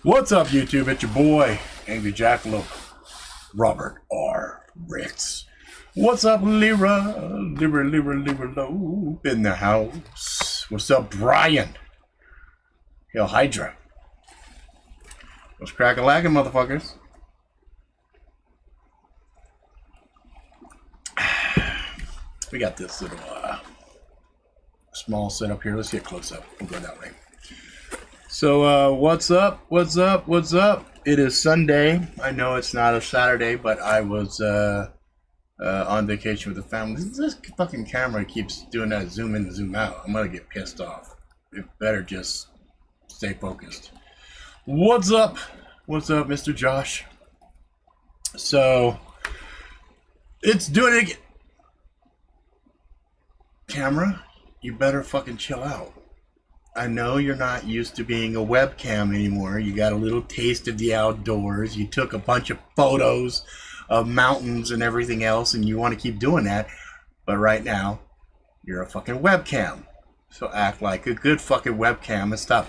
What's up, YouTube? It's your boy, Angry Jackalope, Robert R. Ricks. What's up, Lyra Lope in the house. What's up, Brian? Hell, Hydra. What's crack-a-lackin', motherfuckers? We got this little small setup here. Let's get close up. We'll go that way. So, what's up? What's up? What's up? It is Sunday. I know it's not a Saturday, but I was on vacation with the family. This fucking camera keeps doing that zoom in and zoom out. I'm gonna get pissed off. It better just stay focused. What's up? What's up, Mr. Josh? So, it's doing it again. Camera, you better fucking chill out. I know you're not used to being a webcam anymore. You got a little taste of the outdoors. You took a bunch of photos of mountains and everything else, and you want to keep doing that. But right now, you're a fucking webcam. So act like a good fucking webcam and stop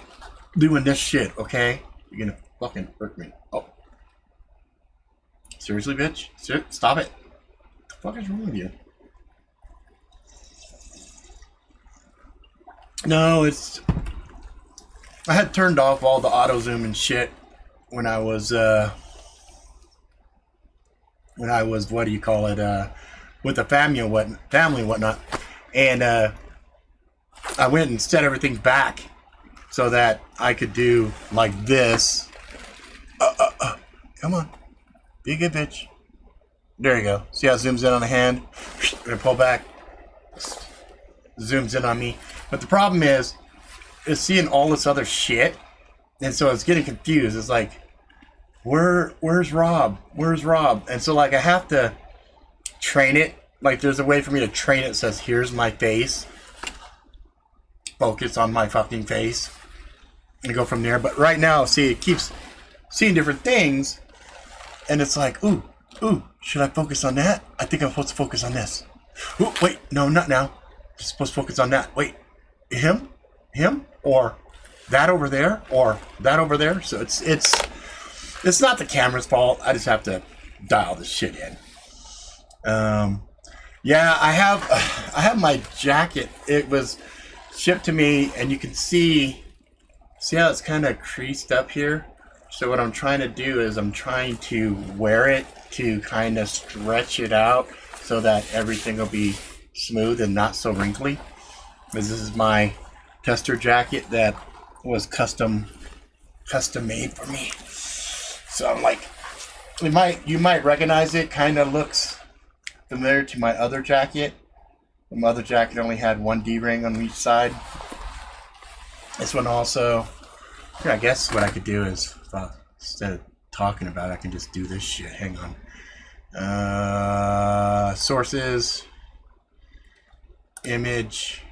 doing this shit, okay? You're gonna fucking hurt me. Oh. Seriously, bitch? Stop it. What the fuck is wrong with you? No, I had turned off all the auto zoom and shit when I was what do you call it, with the family and whatnot, and I went and set everything back so that I could do like this. Come on, be a good bitch. There you go. See how it zooms in on the hand? I'm gonna pull back. Zooms in on me. But the problem is seeing all this other shit, and so it's getting confused. It's like, where's Rob? Where's Rob? And so like I have to train it. Like there's a way for me to train it that says, here's my face. Focus on my fucking face. And go from there. But right now, see, it keeps seeing different things. And it's like, ooh, should I focus on that? I think I'm supposed to focus on this. Ooh, wait, no, not now. I'm supposed to focus on that. Wait, him, or that over there, or that over there. So it's not the camera's fault. I just have to dial this shit in. Yeah, I have my jacket. It was shipped to me, and you can see how it's kind of creased up here. So what I'm trying to do is I'm trying to wear it to kind of stretch it out so that everything will be smooth and not so wrinkly. This is my tester jacket that was custom made for me. So I'm like, you might recognize it. Kind of looks familiar to my other jacket. My other jacket only had one D-ring on each side. This one also. Yeah, I guess what I could do is, instead of talking about it, I can just do this shit. Hang on. Sources. Image,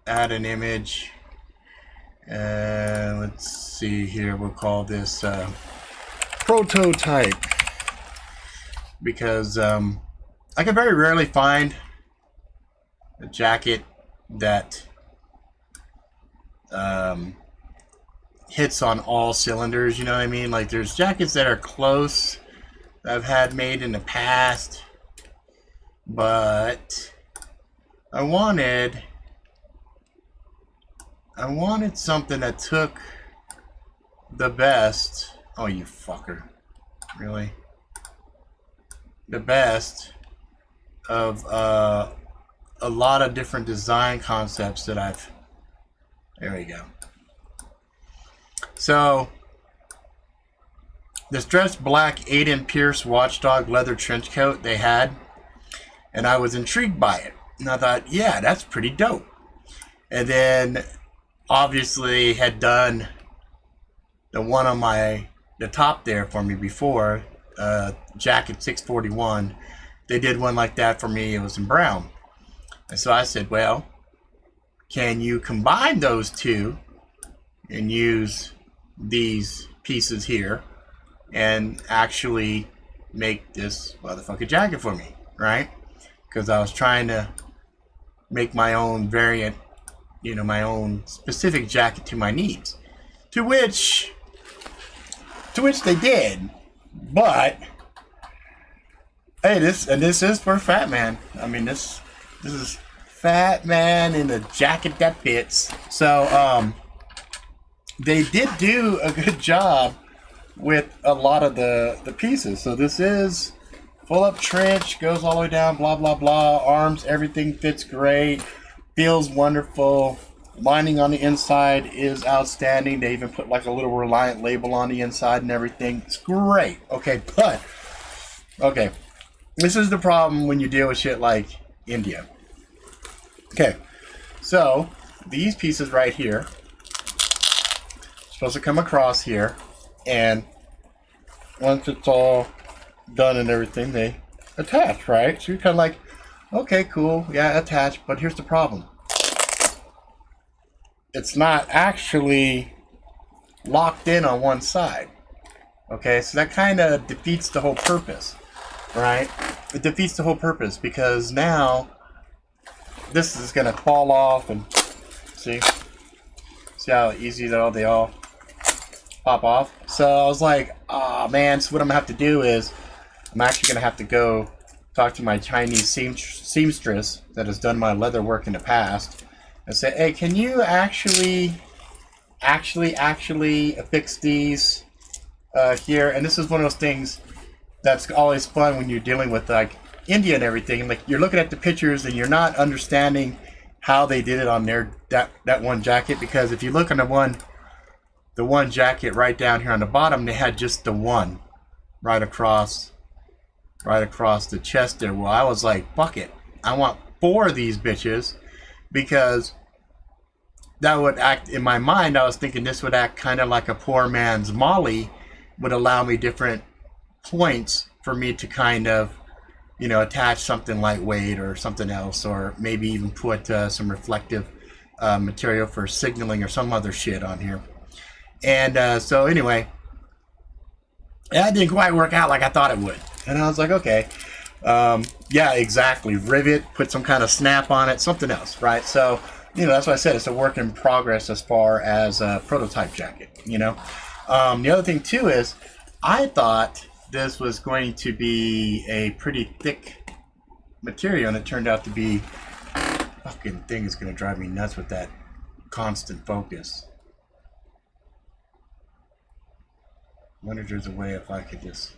add an image, and let's see here, we'll call this prototype, because I can very rarely find a jacket that hits on all cylinders, you know what I mean? Like there's jackets that are close that I've had made in the past, but I wanted something that took the best. Oh, you fucker. Really? The best of a lot of different design concepts that I've. There we go. So, this dress black Aiden Pierce Watchdog leather trench coat they had, and I was intrigued by it. And I thought, yeah, that's pretty dope. And then, obviously, had done the one on the top there for me before, Jacket 641. They did one like that for me. It was in brown. And so I said, well, can you combine those two and use these pieces here and actually make this motherfucking jacket for me, right? Because I was trying to make my own variant, my own specific jacket to my needs. To which To which they did. But hey, this is for Fat Man. I mean, this is Fat Man in a jacket that fits. So they did do a good job with a lot of the pieces. So this is full up trench, goes all the way down, blah blah blah. Arms, everything fits great, feels wonderful. Lining on the inside is outstanding. They even put like a little Reliant label on the inside and everything. It's great. Okay, but okay, this is the problem when you deal with shit like India. Okay, so these pieces right here are supposed to come across here, and once it's all done and everything, they attach, right? So you're kind of like, okay, cool, yeah, attach. But here's the problem. It's not actually locked in on one side. Okay, so that kind of defeats the whole purpose, right? It defeats the whole purpose because now this is going to fall off and see how easy they all pop off. So I was like, oh man, so what I'm going to have to do is I'm actually going to have to go talk to my Chinese seamstress that has done my leather work in the past and say, hey, can you actually fix these here? And this is one of those things that's always fun when you're dealing with like India and everything. And like you're looking at the pictures and you're not understanding how they did it on their that one jacket, because if you look on the one jacket right down here on the bottom, they had just the one right across the chest there. Well, I was like, fuck it, I want 4 of these bitches, because that would act, in my mind, I was thinking this would act kind of like a poor man's Molly, would allow me different points for me to kind of, you know, attach something lightweight or something else, or maybe even put some reflective material for signaling or some other shit on here. And so anyway, that didn't quite work out like I thought it would. And I was like, okay, yeah, exactly. Rivet, put some kind of snap on it, something else, right? So, you know, that's why I said it's a work in progress as far as a prototype jacket, you know. The other thing too is I thought this was going to be a pretty thick material, and it turned out to be, fucking thing is going to drive me nuts with that constant focus. I wonder if there's a way if I could just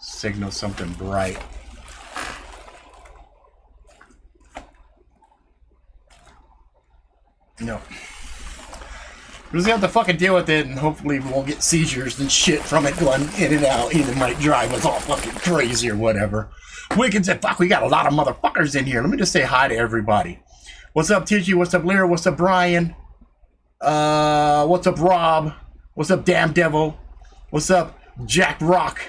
signal something bright. No. We'll just have to fucking deal with it, and hopefully we won't get seizures and shit from it going in and out. Either might drive us all fucking crazy or whatever. Wicked said, fuck, we got a lot of motherfuckers in here. Let me just say hi to everybody. What's up, Tigi? What's up, Lyra? What's up, Brian? What's up, Rob? What's up, Damn Devil? What's up, Jack Rock?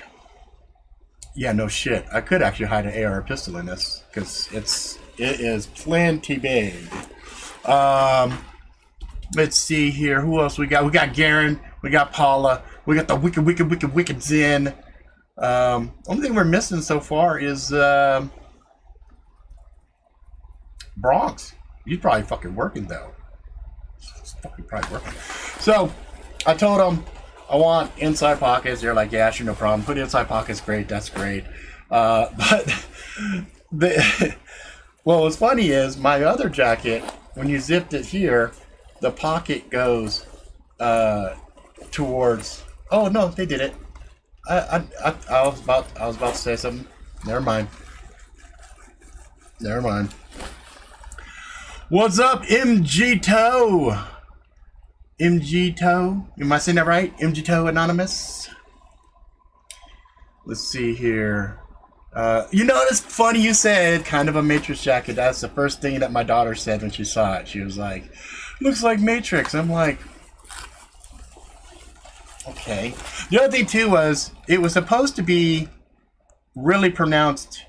Yeah, no shit. I could actually hide an AR pistol in this, because it is plenty big. Let's see here. Who else we got? We got Garen. We got Paula. We got the wicked Zen. Only thing we're missing so far is Bronx. He's probably fucking working though. He's fucking probably working. So I told him I want inside pockets. They're like, yeah, sure, no problem. Put inside pockets, great. That's great. But well, what's funny is my other jacket, when you zipped it here, the pocket goes towards. Oh no, they did it. I was about to say something. Never mind. What's up, MG Toe? MG Toe? Am I saying that right? MG Toe Anonymous? Let's see here. You know, it's funny you said kind of a Matrix jacket. That's the first thing that my daughter said when she saw it. She was like, looks like Matrix. I'm like, okay. The other thing too was it was supposed to be really pronounced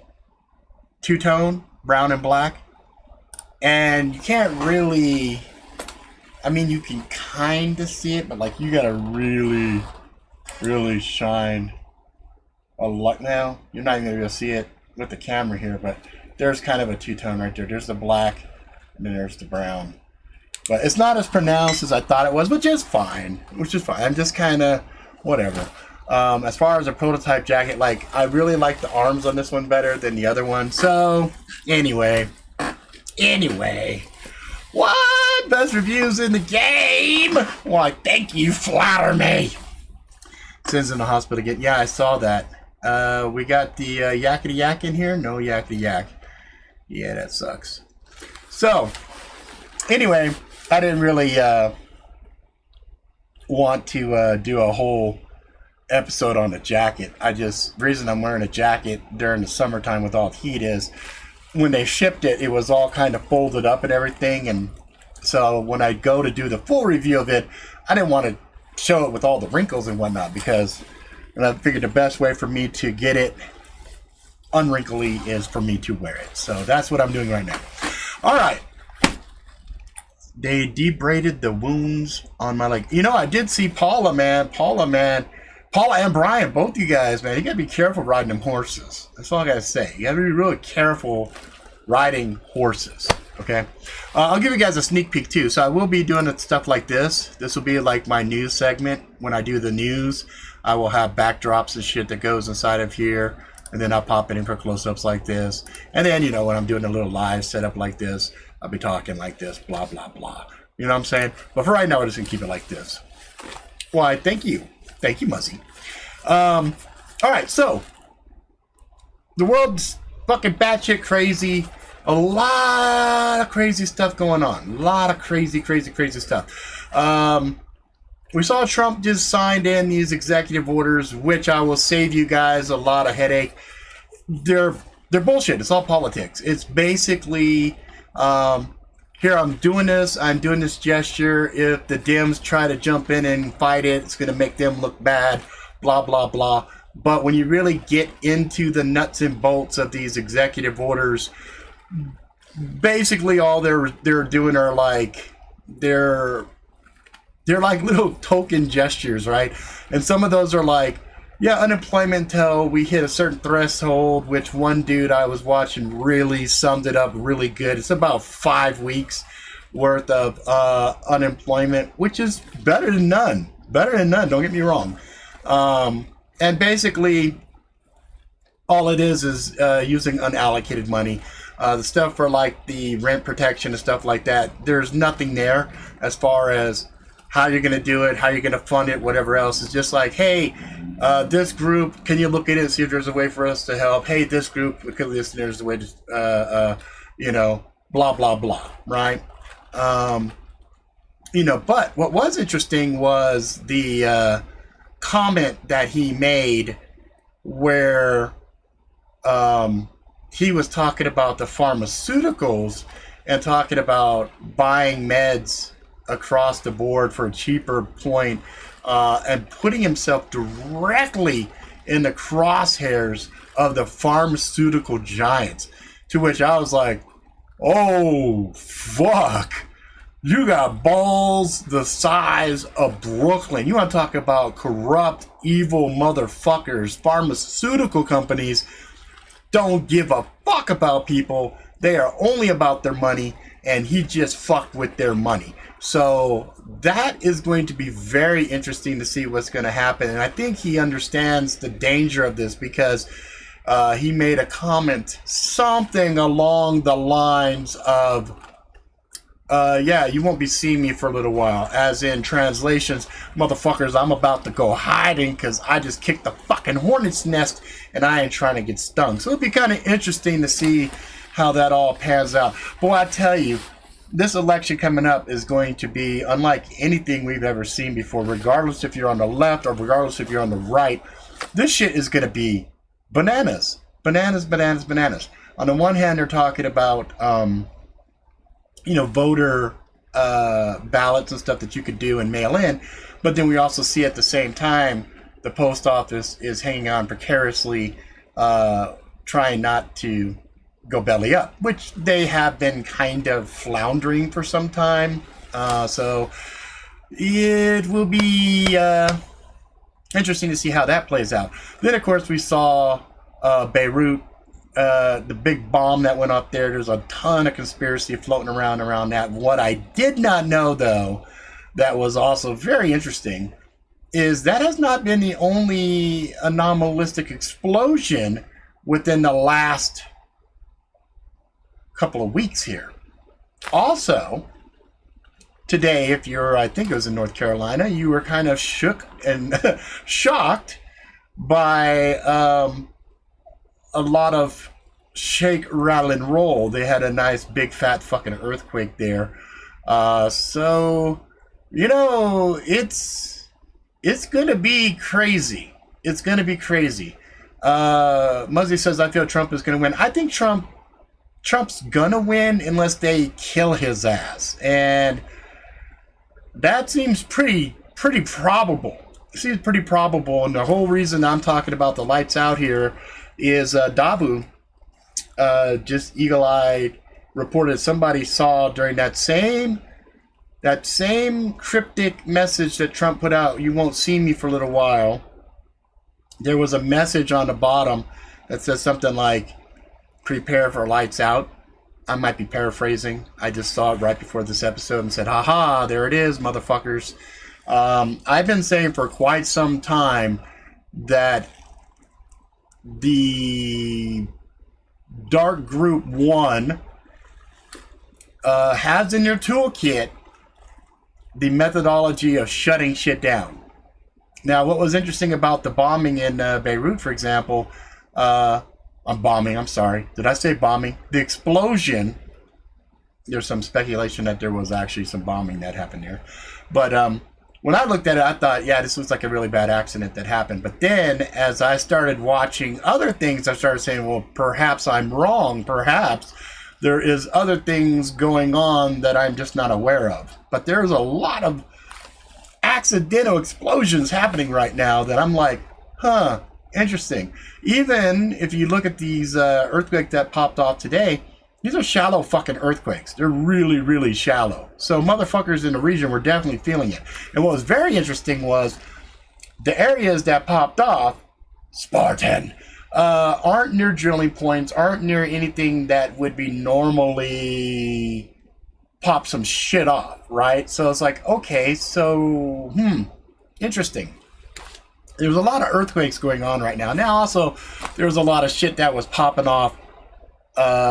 two-tone, brown and black. And you can't really, I mean, you can kind of see it, but like you gotta really, really shine a light. Now, you're not even gonna be able to see it with the camera here, but there's kind of a two-tone right there. There's the black, and then there's the brown. But it's not as pronounced as I thought it was, which is fine. I'm just kind of whatever. As far as a prototype jacket, like, I really like the arms on this one better than the other one. So, anyway, what? Best reviews in the game? Why, thank you, flatter me. Sin's in the hospital again. Yeah, I saw that. We got the yakety yak in here. No yakety yak. Yeah, that sucks. So, anyway, I didn't really want to do a whole episode on the jacket. The reason I'm wearing a jacket during the summertime with all the heat is when they shipped it, it was all kind of folded up and everything. And so when I go to do the full review of it, I didn't want to show it with all the wrinkles and whatnot, because I figured the best way for me to get it unwrinkly is for me to wear it. So that's what I'm doing right now. All right. They debrided the wounds on my leg. You know, I did see Paula, man. Paula and Brian, both you guys, man. You gotta be careful riding them horses. That's all I gotta say. You gotta be really careful riding horses. Okay, I'll give you guys a sneak peek too. So I will be doing stuff like this. This will be like my news segment. When I do the news, I will have backdrops and shit that goes inside of here, and then I'll pop it in for close-ups like this. And then, you know, when I'm doing a little live setup like this, I'll be talking like this, blah blah blah. You know what I'm saying? But for right now, we're just gonna keep it like this. Why? Thank you, Muzzy. All right, so the world's fucking batshit crazy. A lot of crazy stuff going on. A lot of crazy stuff. We saw Trump just signed in these executive orders, which I will save you guys a lot of headache. They're bullshit. It's all politics. It's basically, here I'm doing this gesture. If the Dems try to jump in and fight it, it's going to make them look bad, blah, blah, blah. But when you really get into the nuts and bolts of these executive orders, basically all they're doing are like they're like little token gestures, right? And some of those are like, yeah, unemployment until we hit a certain threshold, which one dude I was watching really summed it up really good. It's about 5 weeks worth of unemployment, which is better than none. Don't get me wrong. And basically all it is using unallocated money. The stuff for like the rent protection and stuff like that, there's nothing there as far as how you're going to do it, how you're going to fund it, whatever else. It's just like, hey, this group, can you look at it and see if there's a way for us to help? Hey, this group, there's a way to, you know, blah, blah, blah, right? You know, but what was interesting was the comment that he made where he was talking about the pharmaceuticals and talking about buying meds across the board for a cheaper point, and putting himself directly in the crosshairs of the pharmaceutical giants, to which I was like, oh, fuck. You got balls the size of Brooklyn. You want to talk about corrupt, evil motherfuckers. Pharmaceutical companies don't give a fuck about people. They are only about their money, and he just fucked with their money. So that is going to be very interesting to see what's going to happen. And I think he understands the danger of this, because he made a comment, something along the lines of, yeah, you won't be seeing me for a little while. As in translations, motherfuckers, I'm about to go hiding because I just kicked the fucking hornet's nest and I ain't trying to get stung. So it'll be kind of interesting to see how that all pans out. Boy, I tell you, this election coming up is going to be unlike anything we've ever seen before, regardless if you're on the left or regardless if you're on the right. This shit is going to be bananas. Bananas. On the one hand, they're talking about, you know, voter ballots and stuff that you could do and mail in. But then we also see at the same time, the post office is hanging on precariously, trying not to go belly up, which they have been kind of floundering for some time. So it will be interesting to see how that plays out. Then, of course, we saw Beirut, the big bomb that went up there. There's a ton of conspiracy floating around that. What I did not know, though, that was also very interesting, is that has not been the only anomalistic explosion within the last couple of weeks here. Also, today, if you're, I think it was in North Carolina, you were kind of shook and shocked by a lot of shake, rattle, and roll. They had a nice big fat fucking earthquake there. So, you know, it's gonna be crazy. It's gonna be crazy. Muzzy says, I feel Trump is gonna win. I think Trump's gonna win unless they kill his ass. And that seems pretty probable. It seems pretty probable. And the whole reason I'm talking about the lights out here is Dabu just eagle-eyed reported somebody saw during that same cryptic message that Trump put out, you won't see me for a little while. There was a message on the bottom that says something like, prepare for lights out. I might be paraphrasing. I just saw it right before this episode and said, haha, there it is, motherfuckers. I've been saying for quite some time that the Dark Group 1 has in their toolkit the methodology of shutting shit down. Now, what was interesting about the bombing in Beirut, for example, I'm sorry. Did I say bombing? The explosion, there's some speculation that there was actually some bombing that happened there. But when I looked at it, I thought, yeah, this looks like a really bad accident that happened. But then, as I started watching other things, I started saying, well, perhaps I'm wrong. Perhaps there is other things going on that I'm just not aware of. But there's a lot of accidental explosions happening right now that I'm like, huh, interesting. Even if you look at these earthquakes that popped off today, these are shallow fucking earthquakes. They're really, really shallow. So motherfuckers in the region were definitely feeling it. And what was very interesting was the areas that popped off, Spartan, aren't near drilling points, aren't near anything that would be normally pop some shit off, right? So it's like, okay, so, interesting. There's a lot of earthquakes going on right now. Now also, there's a lot of shit that was popping off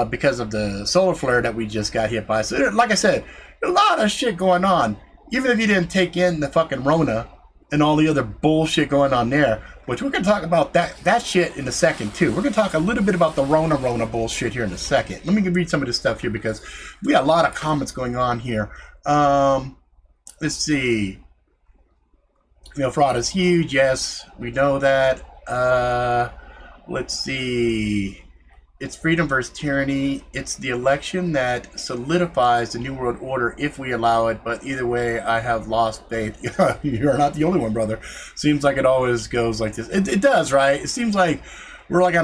because of the solar flare that we just got hit by. So, like I said, a lot of shit going on. Even if you didn't take in the fucking Rona and all the other bullshit going on there, which we're going to talk about that shit in a second, too. We're going to talk a little bit about the Rona bullshit here in a second. Let me read some of this stuff here because we got a lot of comments going on here. Let's see. Fraud is huge. Yes, we know that. Let's see. It's freedom versus tyranny. It's the election that solidifies the New World Order if we allow it. But either way, I have lost faith. You're not the only one, brother. Seems like it always goes like this. It does, right? It seems like we're like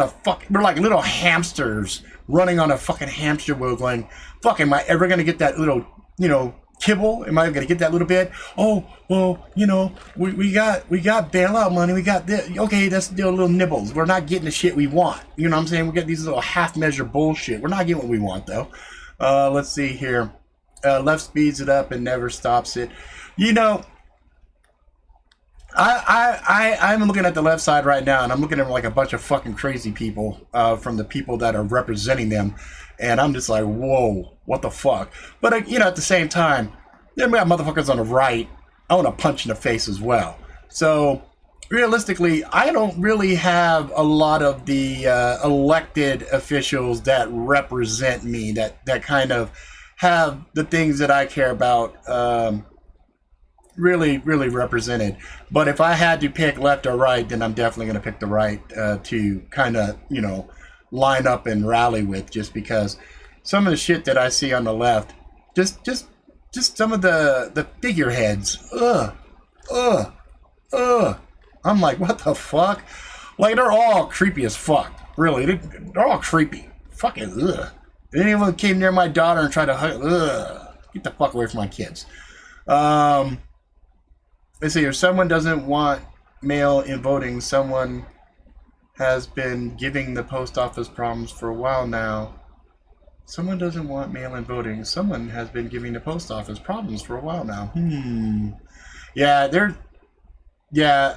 we're like little hamsters running on a fucking hamster wheel going, fuck, am I ever going to get that little, kibble? Am I going to get that little bit? Oh, well, we got bailout money. We got this. Okay, that's still little nibbles. We're not getting the shit we want. You know what I'm saying? We get these little half-measure bullshit. We're not getting what we want, though. Let's see here. Left speeds it up and never stops it. I'm looking at the left side right now, and I'm looking at like a bunch of fucking crazy people from the people that are representing them. And I'm just like, whoa, what the fuck? But, at the same time, then we got motherfuckers on the right. I want to punch in the face as well. So, realistically, I don't really have a lot of the elected officials that represent me, that kind of have the things that I care about really, really represented. But if I had to pick left or right, then I'm definitely going to pick the right to kind of, line up and rally with, just because some of the shit that I see on the left, just some of the figureheads, I'm like, what the fuck? Like, they're all creepy as fuck, really. They're all creepy. Fucking ugh. If anyone came near my daughter and tried to hug, get the fuck away from my kids. Let's see here. Someone doesn't want mail in voting. Someone has been giving the post office problems for a while now. Someone doesn't want mail-in voting. Someone has been giving the post office problems for a while now. Yeah, Yeah,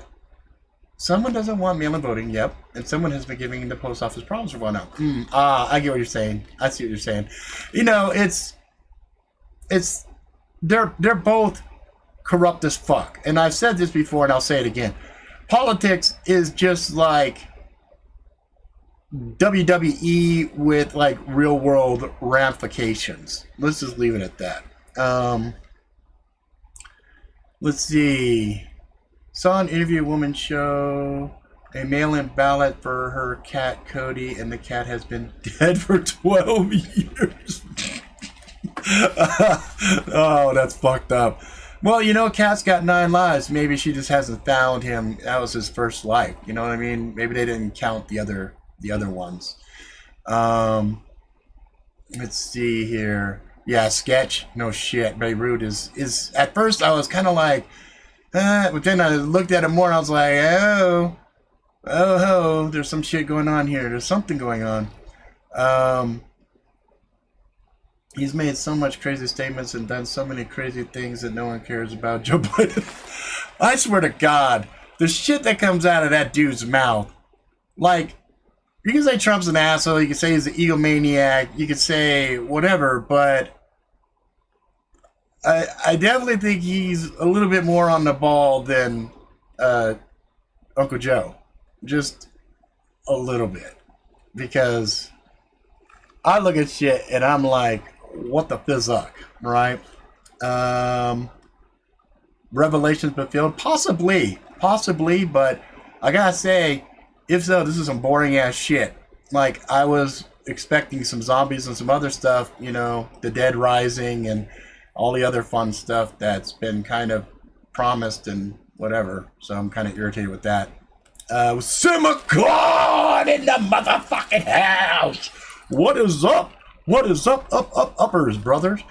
someone doesn't want mail-in voting. Yep, and someone has been giving the post office problems for a while now. I get what you're saying. I see what you're saying. You know, it's they're both corrupt as fuck. And I've said this before, and I'll say it again. Politics is just like WWE with like real world ramifications. Let's just leave it at that. Let's see. Saw an interview woman show a mail-in ballot for her cat Cody, and the cat has been dead for 12 years. Oh, that's fucked up. Well, you know, cat's got 9 lives. Maybe she just hasn't found him. That was his first life. You know what I mean? Maybe they didn't count the other ones. Let's see here. Yeah, sketch. No shit. Beirut is at first I was kind of like, but then I looked at it more and I was like, oh, there's some shit going on here. There's something going on. He's made so much crazy statements and done so many crazy things that no one cares about Joe Biden. I swear to God, the shit that comes out of that dude's mouth, like, you can say Trump's an asshole, you can say he's an egomaniac, you can say whatever, but I definitely think he's a little bit more on the ball than Uncle Joe. Just a little bit. Because I look at shit and I'm like, what the fizzuck, right? Revelations fulfilled? Possibly, but I gotta say, if so, this is some boring ass shit. Like, I was expecting some zombies and some other stuff, you know, the dead rising and all the other fun stuff that's been kind of promised and whatever. So I'm kind of irritated with that. Simicon in the motherfucking house! What is up? What is up? Uppers, brothers.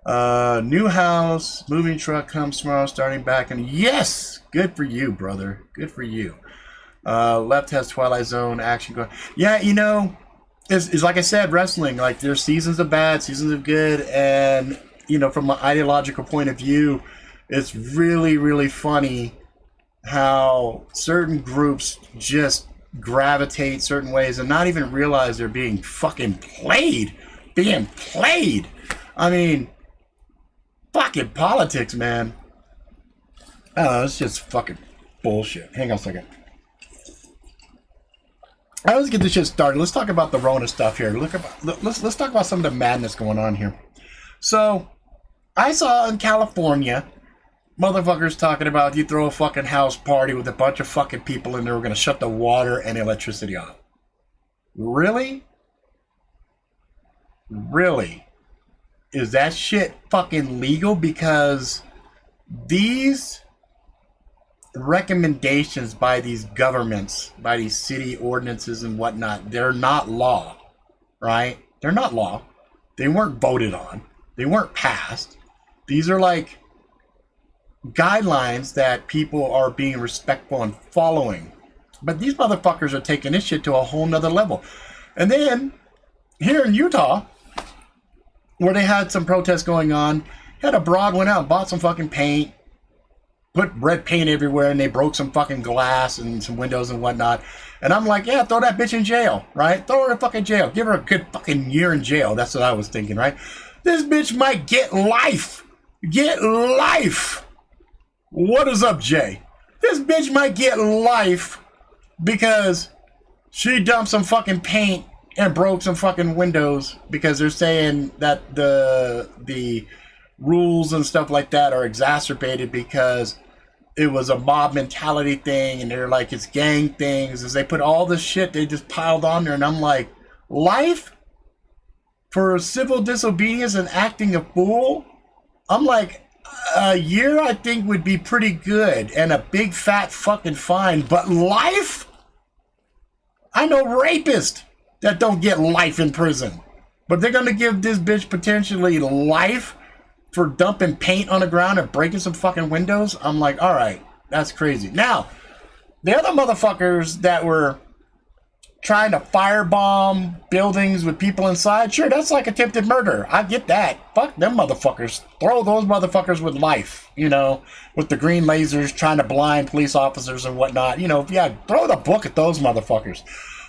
New house, moving truck comes tomorrow, starting back. And yes! Good for you, brother. Good for you. Left has Twilight Zone action going. Yeah, you know, it's like I said, wrestling. Like, there's seasons of bad, seasons of good. And, you know, from an ideological point of view, it's really, really funny how certain groups just gravitate certain ways and not even realize they're being fucking played. I mean, fucking politics, man. I don't know, it's just fucking bullshit. Hang on a second. Right, let's get this shit started. Let's talk about the Rona stuff here. Let's talk about some of the madness going on here. So, I saw in California, motherfuckers talking about you throw a fucking house party with a bunch of fucking people and they were going to shut the water and electricity off. Really? Really? Is that shit fucking legal? Because these recommendations by these governments, by these city ordinances and whatnot, they're not law, right? They're not law. They weren't voted on. They weren't passed. These are like guidelines that people are being respectful and following. But these motherfuckers are taking this shit to a whole nother level. And then, here in Utah, where they had some protests going on, had a broad went out and bought some fucking paint, put red paint everywhere, and they broke some fucking glass and some windows and whatnot. And I'm like, yeah, throw that bitch in jail, right? Throw her in fucking jail. Give her a good fucking year in jail. That's what I was thinking, right? This bitch might get life. Get life. What is up, Jay? This bitch might get life because she dumped some fucking paint and broke some fucking windows because they're saying that the rules and stuff like that are exacerbated because it was a mob mentality thing and they're like, it's gang things. As they put all this shit they just piled on there, and I'm like, life for civil disobedience and acting a fool? I'm like, a year I think would be pretty good and a big fat fucking fine, but life? I know rapists that don't get life in prison, but they're gonna give this bitch potentially life for dumping paint on the ground and breaking some fucking windows. I'm like, all right, that's crazy. Now, the other motherfuckers that were trying to firebomb buildings with people inside, sure, that's like attempted murder. I get that. Fuck them motherfuckers. Throw those motherfuckers with life, you know, with the green lasers trying to blind police officers and whatnot. You know, yeah, throw the book at those motherfuckers.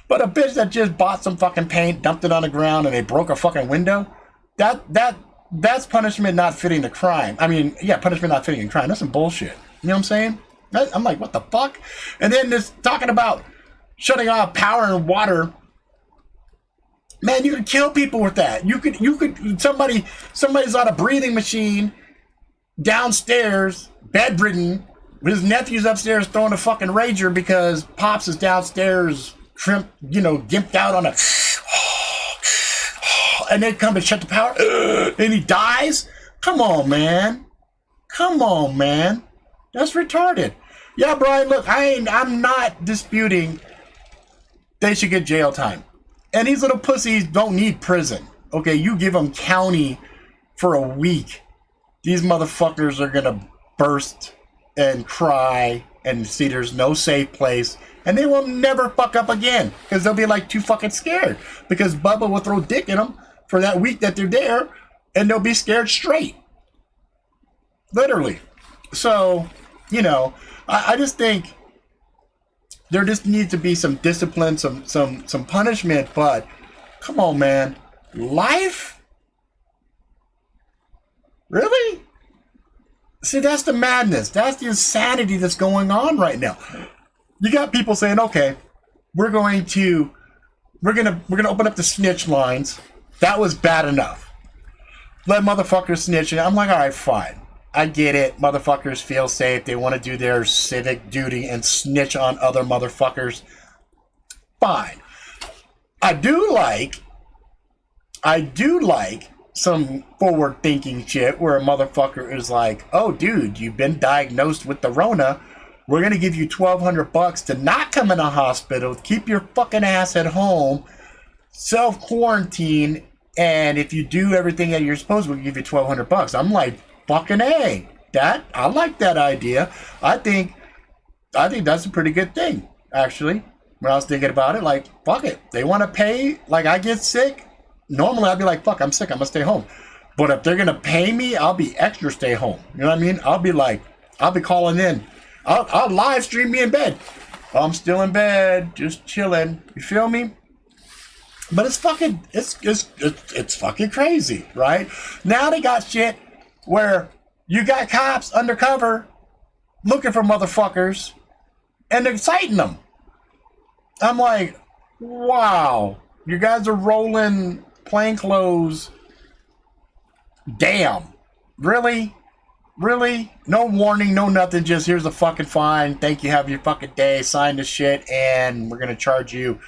But a bitch that just bought some fucking paint, dumped it on the ground, and they broke a fucking window, that's punishment not fitting the crime. I mean, yeah, punishment not fitting the crime. That's some bullshit. You know what I'm saying? I'm like, what the fuck? And then this talking about shutting off power and water. Man, you could kill people with that. You could somebody's on a breathing machine downstairs, bedridden, with his nephew's upstairs throwing a fucking rager because Pops is downstairs gimped out on a and they come and shut the power and he dies. Come on, man. That's retarded. Yeah, Brian, look, I'm not disputing they should get jail time. And these little pussies don't need prison. Okay, you give them county for a week. These motherfuckers are gonna burst and cry and see there's no safe place. And they will never fuck up again. Because they'll be like too fucking scared. Because Bubba will throw dick in them for that week that they're there. And they'll be scared straight. Literally. So, you know, I just think there just needs to be some discipline, some punishment, but come on, man. Life? Really? See, that's the madness. That's the insanity that's going on right now. You got people saying, okay, we're gonna open up the snitch lines. That was bad enough. Let motherfuckers snitch. And I'm like, all right, fine. I get it. Motherfuckers feel safe. They want to do their civic duty and snitch on other motherfuckers. Fine. I do like some forward-thinking shit where a motherfucker is like, oh, dude, you've been diagnosed with the Rona. We're going to give you $1,200 to not come in a hospital, keep your fucking ass at home, self-quarantine, and if you do everything that you're supposed to, we'll give you $1,200. I'm like, fucking A. I like that idea. I think that's a pretty good thing, actually. When I was thinking about it, like, fuck it. They want to pay, like, I get sick. Normally, I'd be like, fuck, I'm sick. I'm going to stay home. But if they're going to pay me, I'll be extra stay home. You know what I mean? I'll be calling in. I'll live stream me in bed. I'm still in bed, just chilling. You feel me? But it's fucking crazy, right? Now they got shit where you got cops undercover looking for motherfuckers and they're citing them. I'm like, wow, you guys are rolling plainclothes. Damn. Really? Really? No warning, no nothing, just here's a fucking fine. Thank you, have your fucking day, sign this shit, and we're gonna charge you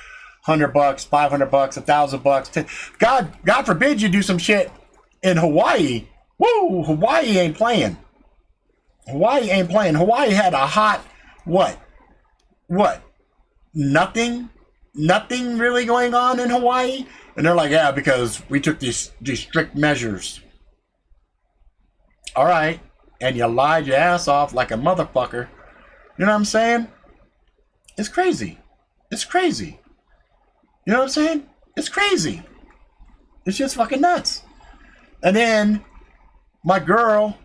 $100, $500, $1,000. God forbid you do some shit in Hawaii. Woo! Hawaii ain't playing. Hawaii had a hot what? Nothing really going on in Hawaii, and they're like, yeah, because we took these strict measures. All right. And you lied your ass off like a motherfucker. You know what I'm saying? It's crazy. You know what I'm saying? It's crazy. It's just fucking nuts. And then my girl,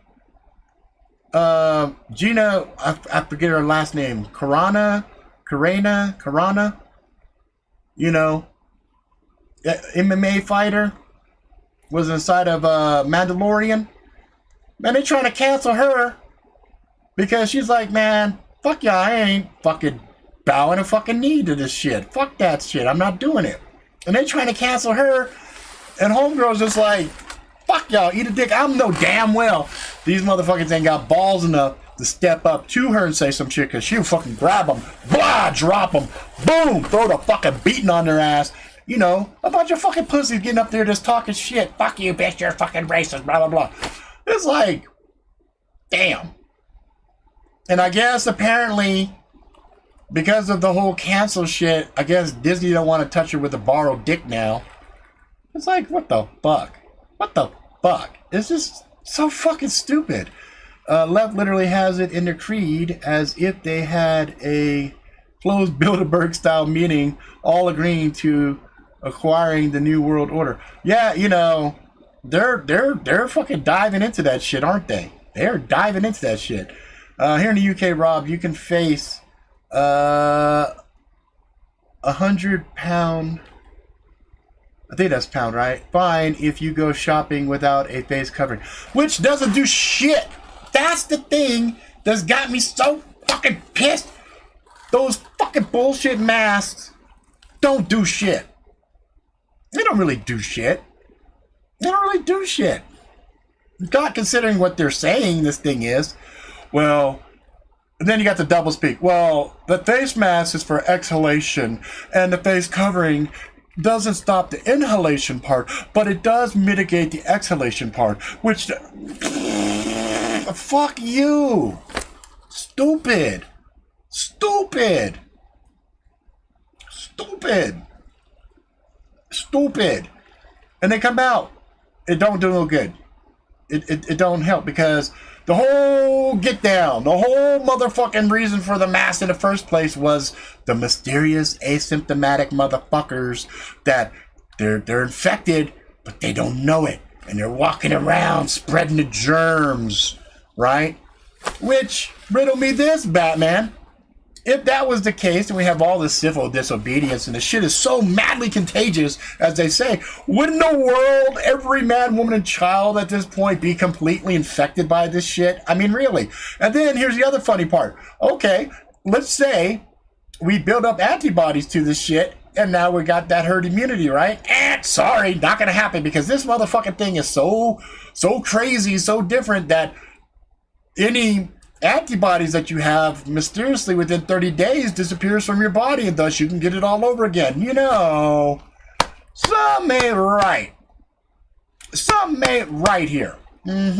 Gina, I forget her last name. Karana. You know, MMA fighter. Was inside of Mandalorian. Man, they trying to cancel her because she's like, man, fuck y'all, I ain't fucking bowing a fucking knee to this shit. Fuck that shit, I'm not doing it. And they trying to cancel her, and homegirl's just like, fuck y'all, eat a dick. I know damn well these motherfuckers ain't got balls enough to step up to her and say some shit, because she'll fucking grab them, blah, drop them, boom, throw the fucking beating on their ass. You know, a bunch of fucking pussies getting up there just talking shit. Fuck you, bitch, you're fucking racist, blah, blah, blah. It's like, damn. And I guess apparently, because of the whole cancel shit, I guess Disney don't want to touch her with a borrowed dick now. It's like, what the fuck? It's just so fucking stupid. Left literally has it in their creed as if they had a closed Bilderberg style meeting, all agreeing to acquiring the New World Order. Yeah, you know, they're fucking diving into that shit, aren't they? They're diving into that shit. Here in the UK, Rob, you can face £100, I think that's pound, right? Fine if you go shopping without a face covering, which doesn't do shit. That's the thing that's got me so fucking pissed. Those fucking bullshit masks don't do shit. They don't really do shit. They don't really do shit. God, considering what they're saying this thing is, well, and then you got the double speak. Well, the face mask is for exhalation, and the face covering doesn't stop the inhalation part, but it does mitigate the exhalation part, which, fuck you. Stupid. Stupid. Stupid. Stupid. And they come out. It don't do no good. It don't help, because the whole get down, the whole motherfucking reason for the mask in the first place was the mysterious asymptomatic motherfuckers that they're infected, but they don't know it. And they're walking around spreading the germs, right? Which, riddle me this, Batman. If that was the case, and we have all this civil disobedience, and the shit is so madly contagious, as they say, wouldn't the world, every man, woman, and child at this point be completely infected by this shit? I mean, really. And then here's the other funny part. Okay, let's say we build up antibodies to this shit, and now we got that herd immunity, right? Sorry, not gonna happen, because this motherfucking thing is so crazy, so different, that any antibodies that you have mysteriously within 30 days disappears from your body, and thus you can get it all over again. You know, some ain't right. Some ain't right here. Let's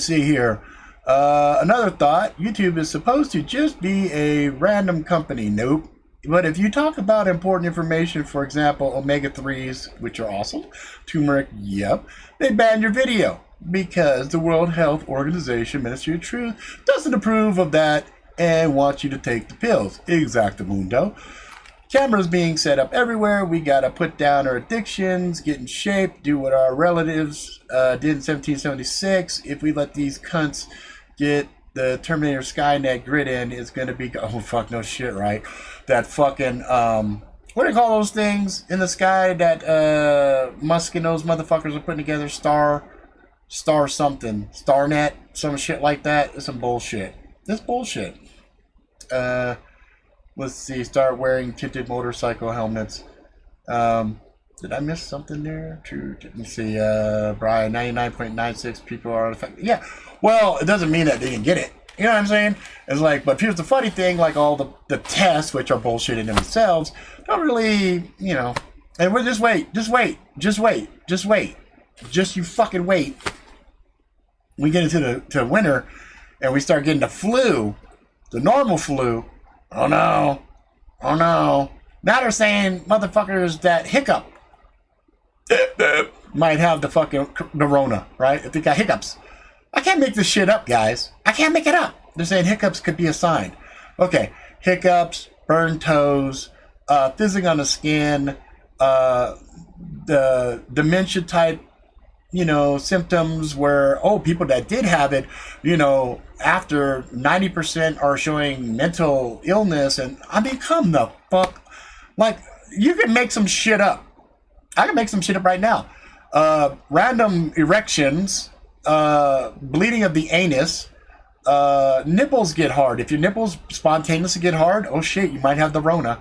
see here. Another thought. YouTube is supposed to just be a random company. Nope. But if you talk about important information, for example, omega-3s, which are awesome, turmeric, yep, they ban your video, because the World Health Organization, Ministry of Truth, doesn't approve of that and wants you to take the pills. Exactamundo. Cameras being set up everywhere. We gotta put down our addictions, get in shape, do what our relatives did in 1776. If we let these cunts get the Terminator Skynet grid in, it's gonna be, oh fuck, no shit, right? That fucking, what do you call those things in the sky that Musk and those motherfuckers are putting together? Star something, Starnet, some shit like that. It's some bullshit. This bullshit. Let's see. Start wearing tinted motorcycle helmets. Did I miss something there? True. Let me see. Brian, 99.96 people are affected. Yeah. Well, it doesn't mean that they didn't get it. You know what I'm saying? It's like, but here's the funny thing: like all the tests, which are bullshit in themselves, don't really, you know. And we're just wait. Just you fucking wait. We get into the winter, and we start getting the flu, the normal flu. Oh no. Now they're saying motherfuckers that hiccup might have the fucking corona, right? If they got hiccups. I can't make this shit up, guys. I can't make it up. They're saying hiccups could be a sign. Okay, hiccups, burned toes, fizzing on the skin, the dementia type, you know, symptoms where, oh, people that did have it, you know, after 90% are showing mental illness. And I mean, come the fuck. Like, you can make some shit up. I can make some shit up right now. Random erections, bleeding of the anus, nipples get hard. If your nipples spontaneously get hard, oh shit, you might have the Rona.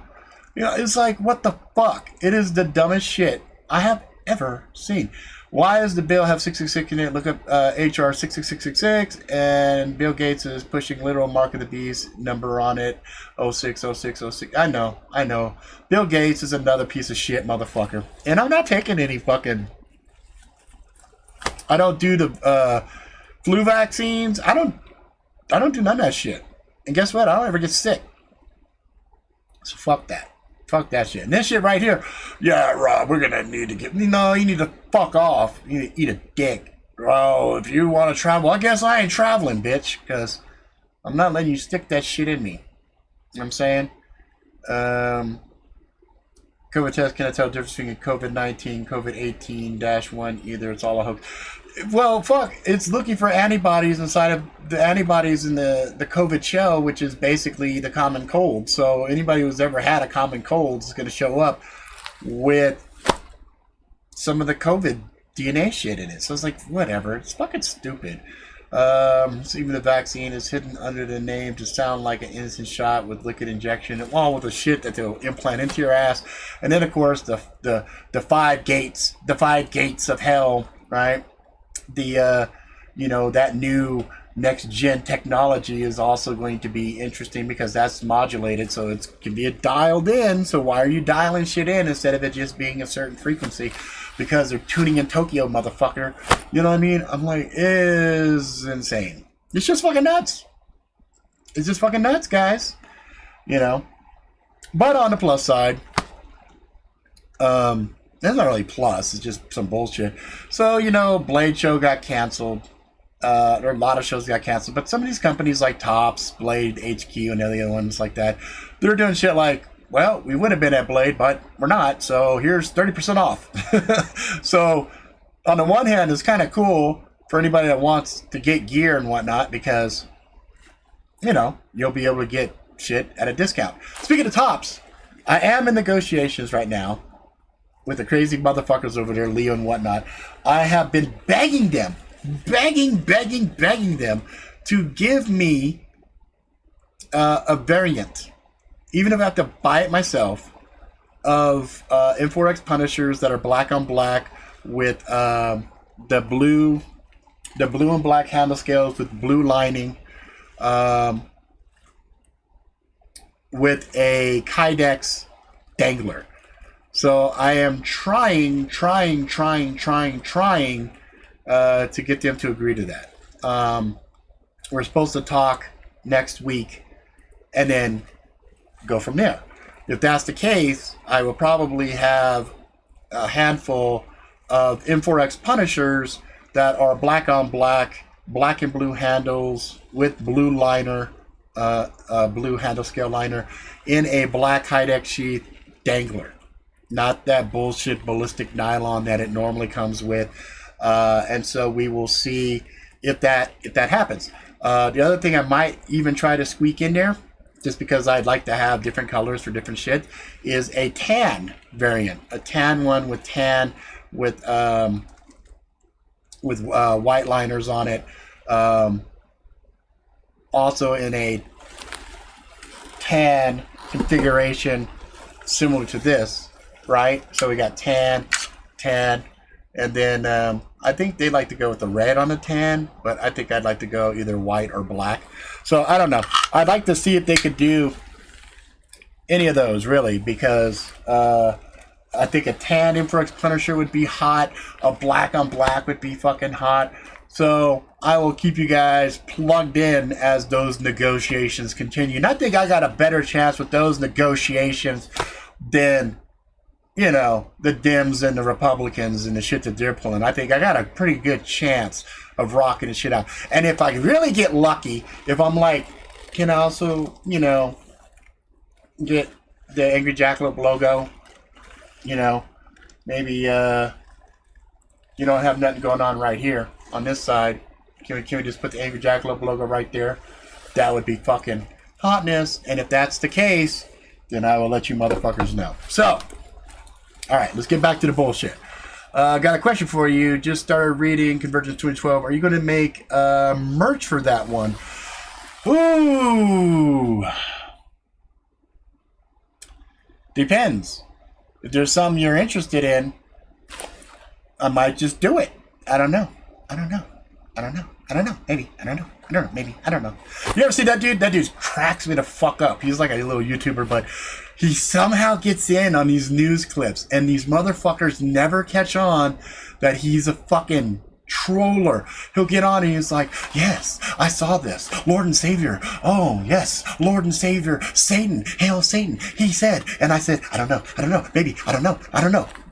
You know, it's like, what the fuck? It is the dumbest shit I have ever seen. Why does the bill have 666 in it? Look up HR 66666, and Bill Gates is pushing literal mark of the beast number on it, 060606. I know. Bill Gates is another piece of shit motherfucker. And I'm not taking any fucking... I don't do the flu vaccines. I don't do none of that shit. And guess what? I don't ever get sick. So fuck that. Fuck that shit. And this shit right here, yeah, Rob, we're gonna need to get... No, you need to fuck off. You need to eat a dick. Oh, if you want to travel, I guess I ain't traveling, bitch, because I'm not letting you stick that shit in me. You know what I'm saying? COVID test cannot tell the difference between COVID-19, COVID-18-1 either. It's all a hoax. Well, fuck. It's looking for antibodies inside of the antibodies in the COVID shell, which is basically the common cold. So anybody who's ever had a common cold is going to show up with some of the COVID DNA shit in it. So it's like, whatever. It's fucking stupid. So even the vaccine is hidden under the name to sound like an innocent shot with liquid injection, all with the shit that they'll implant into your ass. And then, of course, the five gates of hell, right? The that new next gen technology is also going to be interesting because that's modulated, so it can be dialed in. So why are you dialing shit in instead of it just being a certain frequency? Because they're tuning in Tokyo, motherfucker. You know what I mean? I'm like, is insane. It's just fucking nuts. It's just fucking nuts, guys. You know. But on the plus side, that's not really plus. It's just some bullshit. So, Blade show got canceled. There are a lot of shows that got canceled. But some of these companies like Topps, Blade, HQ, and the other ones like that, they're doing shit like, well, we would have been at Blade, but we're not. So here's 30% off. So on the one hand, it's kind of cool for anybody that wants to get gear and whatnot because, you'll be able to get shit at a discount. Speaking of Topps, I am in negotiations right now with the crazy motherfuckers over there, Leo and whatnot. I have been begging them to give me a variant, even if I have to buy it myself, of M4X Punishers that are black on black with the blue and black handle scales with blue lining, with a Kydex dangler. So I am trying to get them to agree to that. We're supposed to talk next week and then go from there. If that's the case, I will probably have a handful of M4X Punishers that are black on black, black and blue handles with blue liner, blue handle scale liner in a black Kydex sheath dangler. Not that bullshit ballistic nylon that it normally comes with. And so we will see if that happens. The other thing I might even try to squeak in there, just because I'd like to have different colors for different shit, is a tan variant. A tan one with tan with white liners on it. Also in a tan configuration similar to this, right? So we got tan, and then I think they'd like to go with the red on the tan, but I think I'd like to go either white or black. So I don't know. I'd like to see if they could do any of those, really, because I think a tan M4X Punisher would be hot. A black on black would be fucking hot. So I will keep you guys plugged in as those negotiations continue. And I think I got a better chance with those negotiations than, the Dems and the Republicans and the shit that they're pulling. I think I got a pretty good chance of rocking the shit out. And if I really get lucky, if I'm like, can I also, get the Angry Jackalope logo, maybe you don't have nothing going on right here on this side. Can we just put the Angry Jackalope logo right there? That would be fucking hotness. And if that's the case, then I will let you motherfuckers know. So, all right, let's get back to the bullshit. Got a question for you. Just started reading Convergence 2012. Are you going to make merch for that one? Ooh. Depends. If there's something you're interested in, I might just do it. I don't know. Maybe. I don't know. Maybe. I don't know. You ever see that dude? That dude cracks me the fuck up. He's like a little YouTuber, but he somehow gets in on these news clips, and these motherfuckers never catch on that he's a fucking troller. He'll get on and he's like, yes, I saw this. Lord and Savior. Oh, yes. Lord and Savior. Satan. Hail Satan. He said. And I said, I don't know. Maybe. I don't know.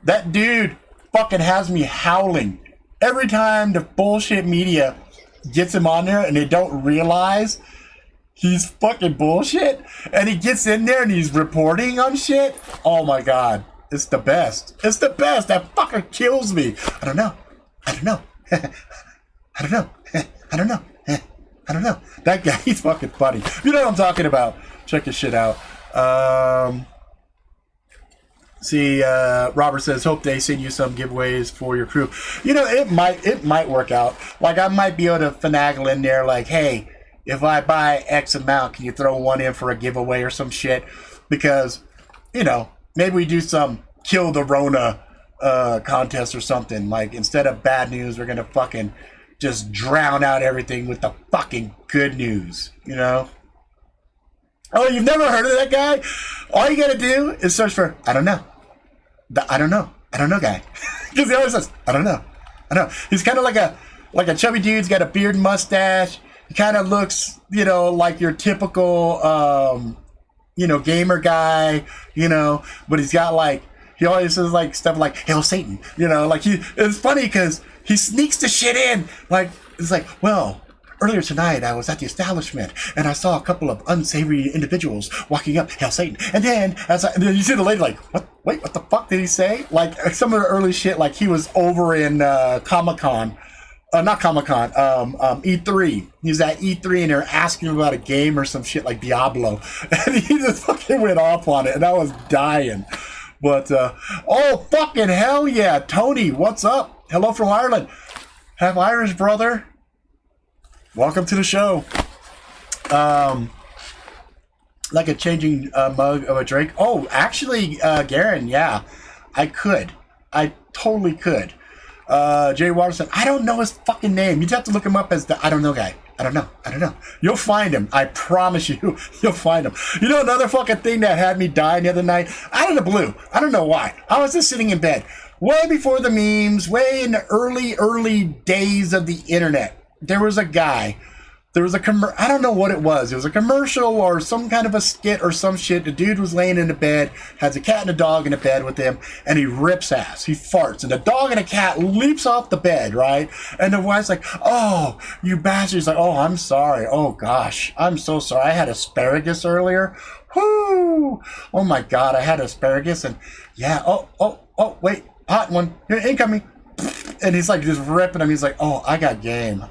That dude fucking has me howling. Every time the bullshit media gets him on there and they don't realize he's fucking bullshit, and he gets in there and he's reporting on shit. Oh my god, it's the best. It's the best. That fucker kills me. I don't know. I don't know. I don't know. I don't know. I don't know. That guy, he's fucking funny. You know what I'm talking about. Check his shit out. See, Robert says, hope they send you some giveaways for your crew. You know, it might work out. Like, I might be able to finagle in there, like, hey, if I buy X amount, can you throw one in for a giveaway or some shit? Because, you know, maybe we do some kill the Rona contest or something. Like, instead of bad news, we're gonna fucking just drown out everything with the fucking good news, you know? Oh, you've never heard of that guy? All you gotta do is search for, I don't know. The I don't know guy. Because he always says, I don't know. He's kind of like a chubby dude. He's got a beard and mustache. He kind of looks, you know, like your typical, you know, gamer guy, you know, but he's got like, he always says like stuff like, Hail Satan, you know, like it's funny because he sneaks the shit in. Like, it's like, well, earlier tonight I was at the establishment and I saw a couple of unsavory individuals walking up, Hail Satan. And then, and then you see the lady like, what? Wait, what the fuck did he say? Like some of the early shit, like he was over in Comic-Con. Not Comic-Con, E3. He was at E3 and they're asking him about a game or some shit like Diablo. And he just fucking went off on it and I was dying. But, oh, fucking hell yeah. Tony, what's up? Hello from Ireland. Have Irish brother. Welcome to the show. Like a changing mug of a drink. Oh, actually, Garen, yeah. I could. I totally could. Jay Watterson, I don't know his fucking name. You'd have to look him up as the I don't know guy. I don't know. You'll find him. I promise you. You'll find him. You know another fucking thing that had me dying the other night? Out of the blue. I don't know why. I was just sitting in bed. Way before the memes, way in the early days of the internet. There was a guy. There was a I don't know what it was. It was a commercial or some kind of a skit or some shit. The dude was laying in the bed, has a cat and a dog in the bed with him, and he rips ass. He farts, and the dog and the cat leaps off the bed, right? And the wife's like, oh, you bastard. He's like, oh, I'm sorry. Oh, gosh. I'm so sorry. I had asparagus earlier. Whoo! Oh, my God. I had asparagus, and yeah. Oh, wait. Hot one. Here, incoming. And he's like just ripping him. He's like, oh, I got game.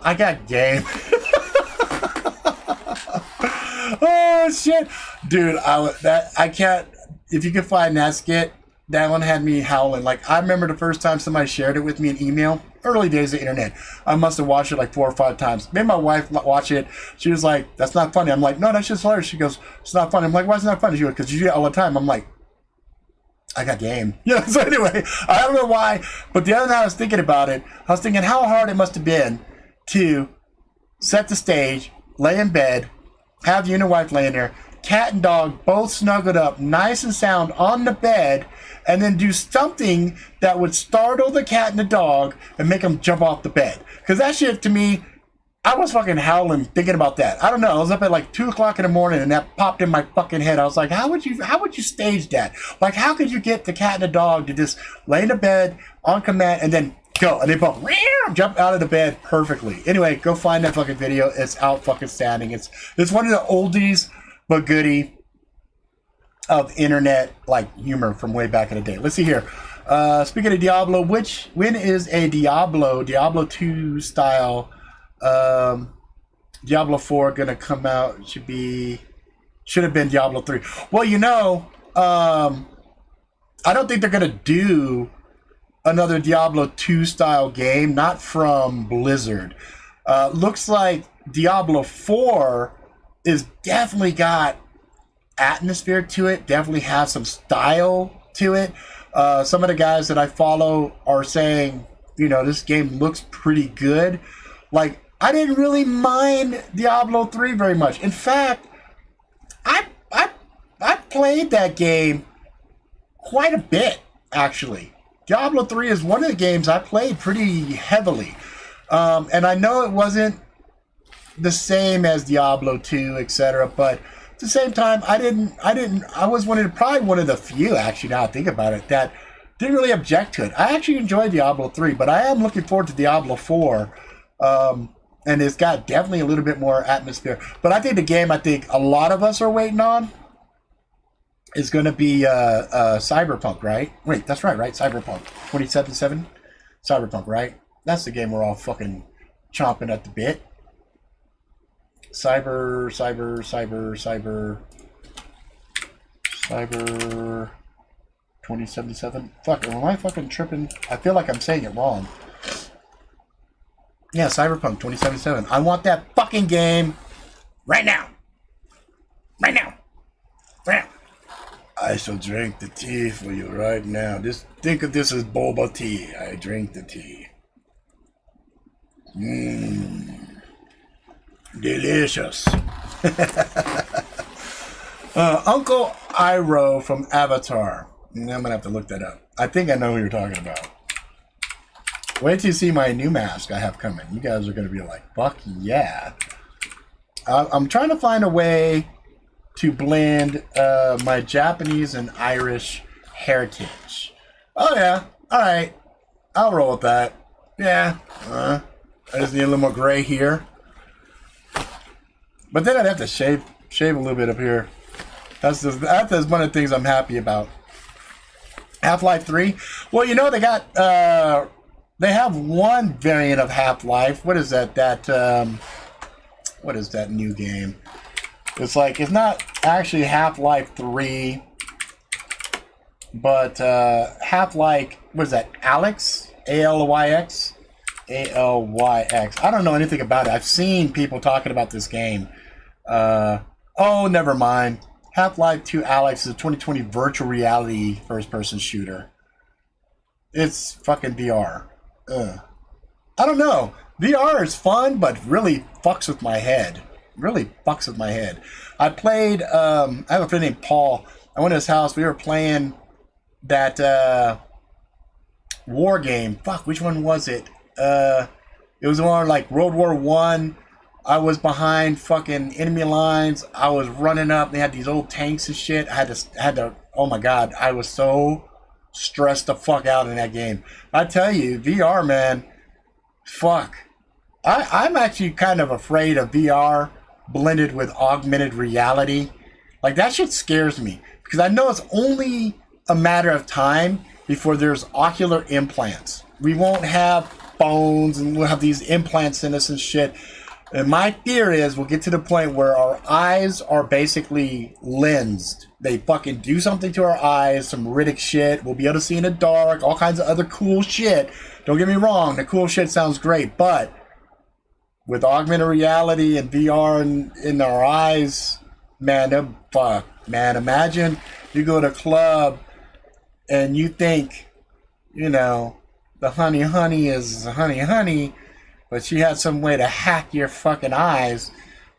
Oh shit, dude! I can't. If you can find that skit, that one had me howling. Like I remember the first time somebody shared it with me in email. Early days of the internet. I must have watched it like 4 or 5 times. Made my wife watch it. She was like, "That's not funny." I'm like, "No, that's just hilarious." She goes, "It's not funny." I'm like, "Why is it not funny?" She goes, "Because you do it all the time." I'm like, I got game. Yeah, so anyway, I don't know why, but the other night I was thinking about it. I was thinking how hard it must have been to set the stage, lay in bed, have you and your wife laying there, cat and dog both snuggled up, nice and sound on the bed, and then do something that would startle the cat and the dog and make them jump off the bed. Because that shit, to me, I was fucking howling thinking about that. I don't know. I was up at like 2 o'clock in the morning and that popped in my fucking head. I was like, how would you stage that? Like, how could you get the cat and the dog to just lay in the bed on command and then go? And they both jump out of the bed perfectly. Anyway, go find that fucking video. It's out fucking standing. It's one of the oldies but goodie of internet like humor from way back in the day. Let's see here. Speaking of Diablo, when is a Diablo 2 style Diablo 4 gonna come out? Should have been Diablo 3. Well, you know, I don't think they're gonna do another Diablo 2 style game, not from Blizzard. Looks like Diablo 4 is definitely got atmosphere to it, definitely has some style to it. Some of the guys that I follow are saying, you know, this game looks pretty good. Like, I didn't really mind Diablo 3 very much. In fact, I played that game quite a bit, actually. Diablo 3 is one of the games I played pretty heavily. And I know it wasn't the same as Diablo 2, etc., but at the same time, I was probably one of the few, actually, now I think about it, that didn't really object to it. I actually enjoyed Diablo 3, but I am looking forward to Diablo 4. And it's got definitely a little bit more atmosphere. But I think the game I think a lot of us are waiting on is going to be Cyberpunk, right? Wait, that's right? Cyberpunk 2077? Cyberpunk, right? That's the game we're all fucking chomping at the bit. Cyber 2077. Fuck, am I fucking tripping? I feel like I'm saying it wrong. Yeah, Cyberpunk 2077. I want that fucking game right now. Right now. Right now. I shall drink the tea for you right now. Think of this as boba tea. I drink the tea. Mmm. Delicious. Uncle Iroh from Avatar. I'm gonna have to look that up. I think I know who you're talking about. Wait till you see my new mask I have coming. You guys are gonna be like, fuck yeah. I'm trying to find a way to blend my Japanese and Irish heritage. Oh yeah, alright. I'll roll with that. Yeah. I just need a little more gray here. But then I'd have to shave a little bit up here. That's one of the things I'm happy about. Half-Life 3. Well, you know, they have one variant of Half-Life. What is that? What is that new game? It's like, it's not actually Half-Life 3, but Half-Life, what is that? Alyx? A-L-Y-X? A-L-Y-X. I don't know anything about it. I've seen people talking about this game. Oh, never mind. Half-Life 2 Alyx is a 2020 virtual reality first-person shooter. It's fucking VR. I don't know. VR is fun, but really fucks with my head. I played, I have a friend named Paul. I went to his house. We were playing that war game. Fuck, which one was it? It was one like World War I. I was behind fucking enemy lines. I was running up. They had these old tanks and shit. I had to. Oh my god, I was so stressed the fuck out in that game. I tell you, VR, man, fuck. I'm actually kind of afraid of VR blended with augmented reality. Like, that shit scares me because I know it's only a matter of time before there's ocular implants. We won't have phones and we'll have these implants in us and shit. And my fear is we'll get to the point where our eyes are basically lensed. They fucking do something to our eyes, some Riddick shit. We'll be able to see in the dark, all kinds of other cool shit. Don't get me wrong, the cool shit sounds great, but with augmented reality and VR in our eyes, man, fuck. Man, imagine you go to a club and you think, you know, the honey is honey, but she had some way to hack your fucking eyes,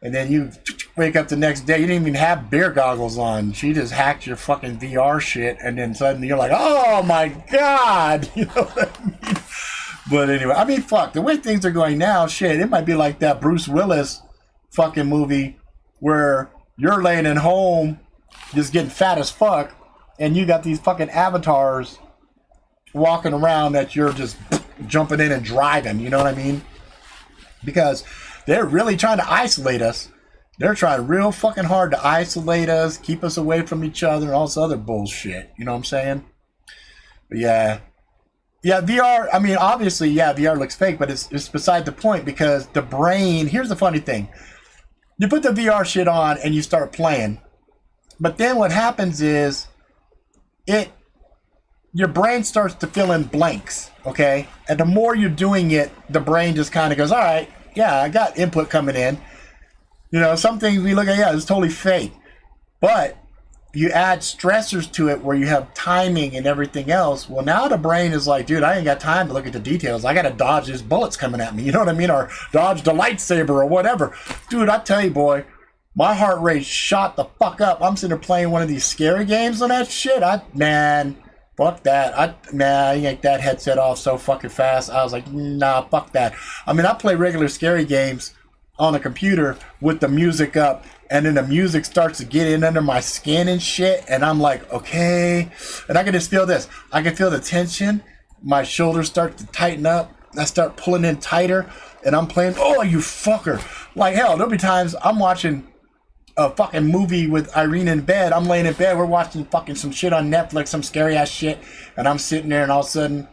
and then you wake up the next day, you didn't even have beer goggles on. She just hacked your fucking VR shit, and then suddenly you're like, oh my god! You know what I mean? But anyway, I mean, fuck, the way things are going now, shit, it might be like that Bruce Willis fucking movie where you're laying at home just getting fat as fuck, and you got these fucking avatars walking around that you're just jumping in and driving, you know what I mean? Because they're really trying to isolate us. They're trying real fucking hard to isolate us, keep us away from each other, and all this other bullshit. You know what I'm saying? But yeah. Yeah, VR, I mean, obviously, yeah, VR looks fake, but it's beside the point because the brain, here's the funny thing. You put the VR shit on and you start playing. But then what happens is your brain starts to fill in blanks, okay? And the more you're doing it, the brain just kind of goes, all right, yeah, I got input coming in. You know, some things we look at, yeah, it's totally fake. But you add stressors to it where you have timing and everything else. Well, now the brain is like, dude, I ain't got time to look at the details. I got to dodge these bullets coming at me. You know what I mean? Or dodge the lightsaber or whatever. Dude, I tell you, boy, my heart rate shot the fuck up. I'm sitting there playing one of these scary games on that shit. Man, fuck that. I yanked that headset off so fucking fast. I was like, nah, fuck that. I mean, I play regular scary games on a computer with the music up, and then the music starts to get in under my skin and shit, and I'm like, okay. And I can just feel this. I can feel the tension. My shoulders start to tighten up. I start pulling in tighter, and I'm playing, oh, you fucker. Like, hell, there'll be times I'm watching a fucking movie with Irene in bed. I'm laying in bed. We're watching fucking some shit on Netflix, some scary ass shit. And I'm sitting there and all of a sudden,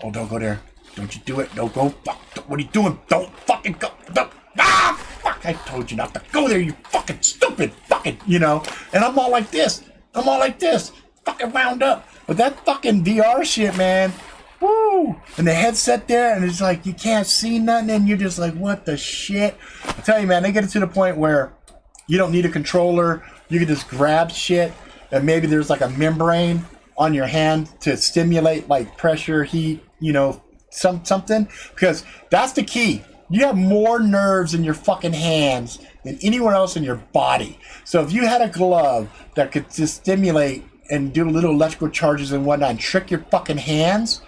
oh, don't go there. Don't you do it. Don't go. Fuck. What are you doing? Don't fucking go. Don't. Ah, fuck. I told you not to go there, you fucking stupid fucking, you know. And I'm all like this. Fucking wound up. But that fucking VR shit, man. Woo. And the headset there, and it's like you can't see nothing, and you're just like, what the shit? I tell you, man, they get it to the point where you don't need a controller. You can just grab shit, and maybe there's like a membrane on your hand to stimulate like pressure, heat, you know, something. Because that's the key. You have more nerves in your fucking hands than anywhere else in your body. So if you had a glove that could just stimulate and do little electrical charges and whatnot and trick your fucking hands,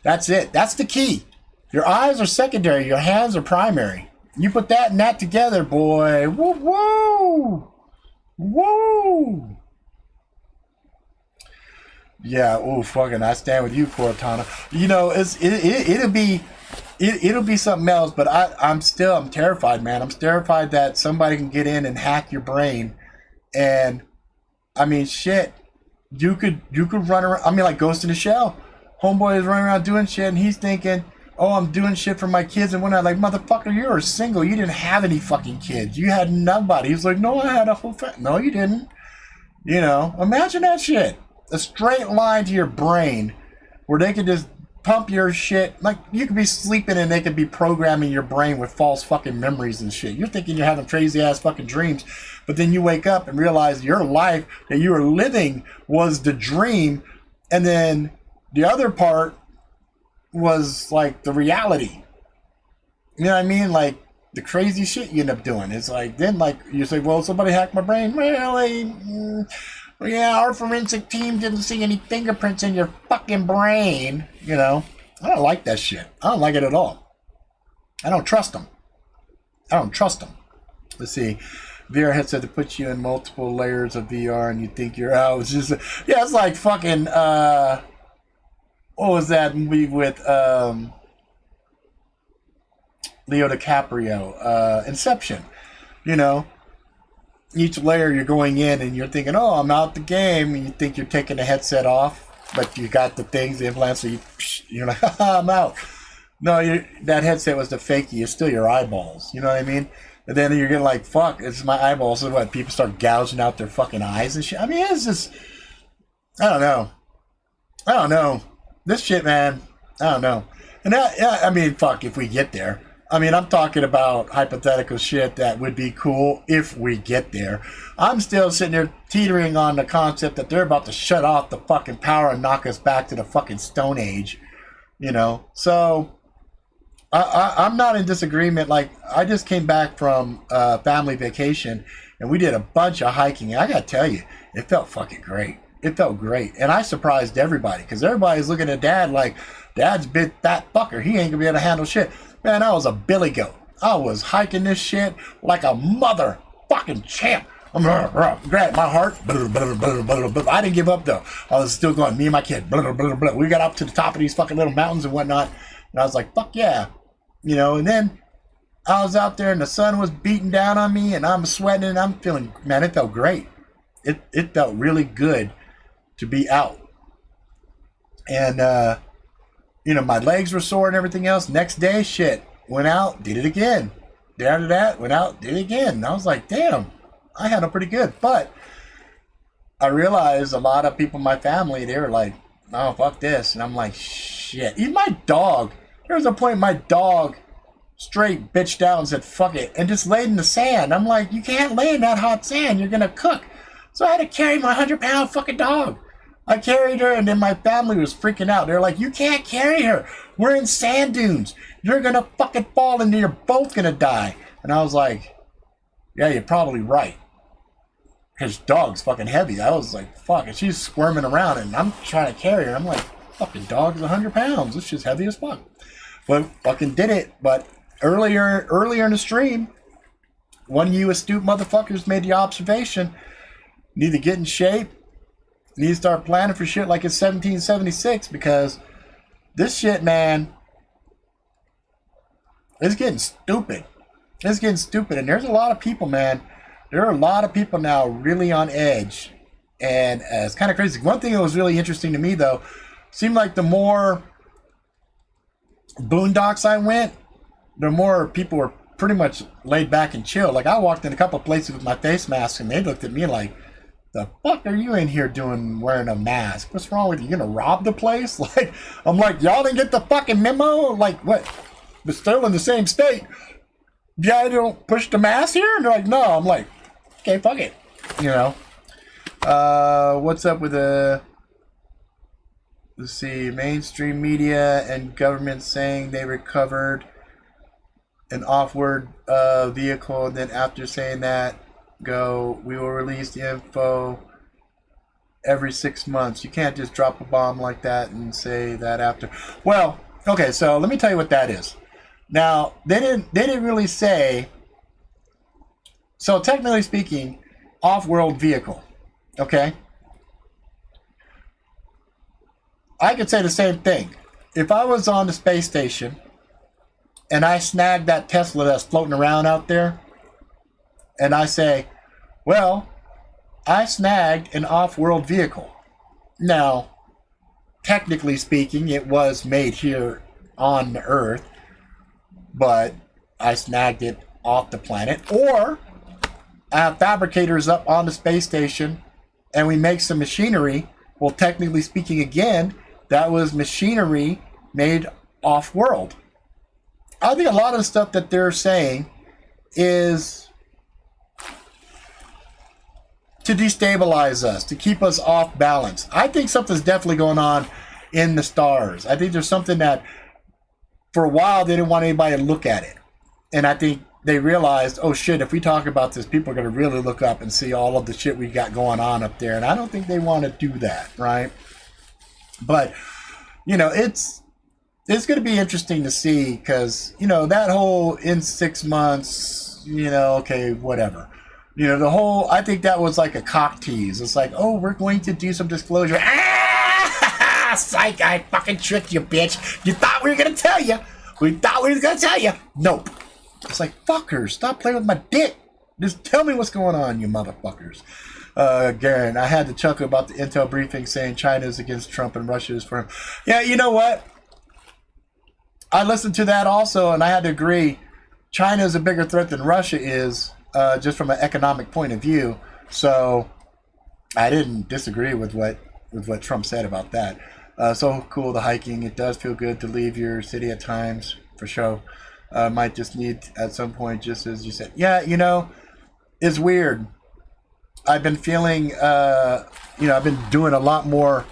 that's it. That's the key. Your eyes are secondary. Your hands are primary. You put that and that together, boy. Woo, woo. Woo. Yeah, oh, fucking, I stand with you, Cortana. You know, it'll be something else, but I'm terrified, man. I'm terrified that somebody can get in and hack your brain. And, I mean, shit, you could run around, I mean, like Ghost in the Shell. Homeboy is running around doing shit, and he's thinking, oh, I'm doing shit for my kids and whatnot. Like, motherfucker, you were single. You didn't have any fucking kids. You had nobody. He's like, no, I had a whole family. No, you didn't. You know, imagine that shit. A straight line to your brain where they could just pump your shit. Like, you could be sleeping and they could be programming your brain with false fucking memories and shit. You're thinking you're having crazy ass fucking dreams, but then you wake up and realize your life that you were living was the dream, and then the other part was like the reality. You know what I mean? Like the crazy shit you end up doing. It's like, then like you say, well, somebody hacked my brain. Really? Yeah, our forensic team didn't see any fingerprints in your fucking brain. You know, I don't like that shit. I don't like it at all. I don't trust them. Let's see. VR headset to put you in multiple layers of VR and you think you're out. It's just, yeah, it's like fucking, what was that movie with Leo DiCaprio? Inception. You know, each layer you're going in and you're thinking, oh, I'm out the game. And you think you're taking the headset off, but you got the things, the implants, so you're like, haha, I'm out. No, that headset was the fakey. It's still your eyeballs. You know what I mean? And then you're getting like, fuck, it's my eyeballs. So what, people start gouging out their fucking eyes and shit? I mean, it's just, I don't know. This shit, man, I don't know. And that, yeah, I mean, fuck, if we get there. I mean, I'm talking about hypothetical shit that would be cool if we get there. I'm still sitting there teetering on the concept that they're about to shut off the fucking power and knock us back to the fucking Stone Age, you know? So, I'm not in disagreement. Like, I just came back from family vacation, and we did a bunch of hiking. I gotta tell you, it felt fucking great. It felt great. And I surprised everybody, because everybody's looking at Dad like, Dad's big fat fucker. He ain't gonna be able to handle shit. Man, I was a billy goat. I was hiking this shit like a mother fucking champ. Grab my heart. I didn't give up, though. I was still going, me and my kid. We got up to the top of these fucking little mountains and whatnot. And I was like, fuck yeah. You know, and then I was out there and the sun was beating down on me and I'm sweating and I'm feeling, man, it felt great. It felt really good to be out. And, you know, my legs were sore and everything else. Next day, shit, went out, did it again. Day after that, went out, did it again. And I was like, damn, I handled pretty good. But I realized a lot of people in my family, they were like, oh, fuck this. And I'm like, shit. Even my dog, there was a point my dog straight bitched out and said, fuck it, and just laid in the sand. I'm like, you can't lay in that hot sand. You're going to cook. So I had to carry my 100-pound fucking dog. I carried her, and then my family was freaking out. They're like, you can't carry her. We're in sand dunes. You're going to fucking fall, and you're both going to die. And I was like, yeah, you're probably right. Because dog's fucking heavy. I was like, fuck. And she's squirming around, and I'm trying to carry her. I'm like, fucking dog's 100 pounds. This shit's heavy as fuck. But fucking did it. But earlier in the stream, one of you astute motherfuckers made the observation, need to get in shape, need to start planning for shit like it's 1776, because this shit, man, It's getting stupid. It's getting stupid. And there's a lot of people, man. There are a lot of people now really on edge. And it's kind of crazy. One thing that was really interesting to me, though, seemed like the more boondocks I went, the more people were pretty much laid back and chill. Like, I walked in a couple of places with my face mask, and they looked at me like, the fuck are you in here doing wearing a mask? What's wrong with you? You gonna rob the place? Like, I'm like, y'all didn't get the fucking memo? Like, what? We're still in the same state. Yeah, I don't push the mask here? And they're like, no. I'm like, okay, fuck it. You know? What's up with the... Let's see, mainstream media and government saying they recovered an off-world vehicle, and then after saying that, we will release the info every 6 months. You can't just drop a bomb like that and say that after. Well, okay, so let me tell you what that is. Now, they didn't really say. So technically speaking, off-world vehicle, okay? I could say the same thing. If I was on the space station and I snagged that Tesla that's floating around out there, and I say, well, I snagged an off-world vehicle. Now, technically speaking, it was made here on the Earth, but I snagged it off the planet. Or I have fabricators up on the space station and we make some machinery. Well, technically speaking, again, that was machinery made off-world. I think a lot of the stuff that they're saying is to destabilize us, to keep us off balance. I think something's definitely going on in the stars. I think there's something that, for a while, they didn't want anybody to look at it. And I think they realized, oh shit, if we talk about this, people are going to really look up and see all of the shit we got going on up there. And I don't think they want to do that, right? But, you know, it's going to be interesting to see, because, you know, that whole in 6 months, you know, okay, whatever. You know, the whole, I think that was like a cock tease. It's like, oh, we're going to do some disclosure. Ah, psych, I fucking tricked you, bitch. You thought we were going to tell you. We thought we were going to tell you. Nope. It's like, fuckers, stop playing with my dick. Just tell me what's going on, you motherfuckers. Garen, I had to chuckle about the intel briefing saying China is against Trump and Russia is for him. Yeah, you know what? I listened to that also, and I had to agree. China is a bigger threat than Russia is, just from an economic point of view. So I didn't disagree with what Trump said about that. So cool, the hiking. It does feel good to leave your city at times, for sure. Might just need at some point, just as you said. Yeah, you know, it's weird. I've been feeling, I've been doing a lot more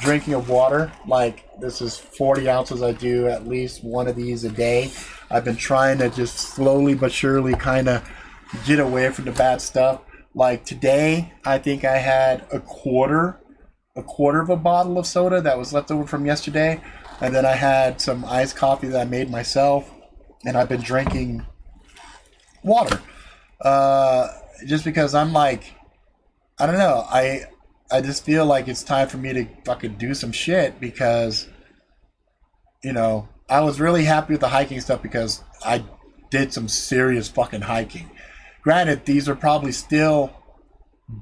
drinking of water. Like, this is 40 ounces. I do at least one of these a day. I've been trying to just slowly but surely kind of get away from the bad stuff. Like today, I think I had a quarter of a bottle of soda that was left over from yesterday. And then I had some iced coffee that I made myself. And I've been drinking water. Just because I'm like, I don't know. I just feel like it's time for me to fucking do some shit, because, you know, I was really happy with the hiking stuff because I did some serious fucking hiking. Granted, these are probably still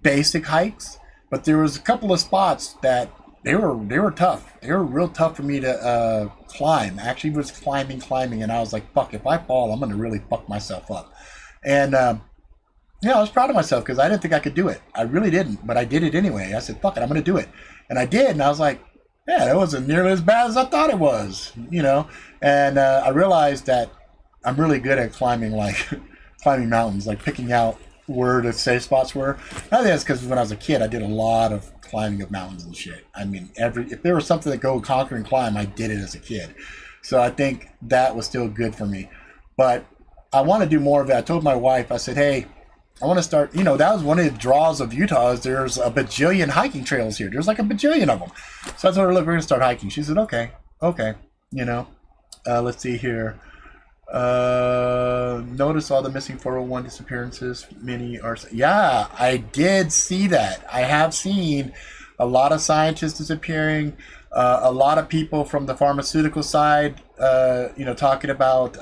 basic hikes, but there was a couple of spots that they were tough. They were real tough for me to climb. I actually was climbing, and I was like, fuck, if I fall, I'm going to really fuck myself up. And, I was proud of myself because I didn't think I could do it. I really didn't, but I did it anyway. I said, fuck it, I'm going to do it. And I did, and I was like, yeah, that wasn't nearly as bad as I thought it was, you know. And I realized that I'm really good at climbing mountains, like picking out where the safe spots were. I think that's because when I was a kid, I did a lot of climbing of mountains and shit. I mean, if there was something to go conquer and climb, I did it as a kid. So I think that was still good for me. But I want to do more of it. I told my wife, I said, hey, I want to start, that was one of the draws of Utah, is there's a bajillion hiking trails here. There's like a bajillion of them. So I told her, look, we're going to start hiking. She said, okay, let's see here. Notice all the missing 401 disappearances. Many are, yeah, I did see that. I have seen a lot of scientists disappearing, a lot of people from the pharmaceutical side, talking about,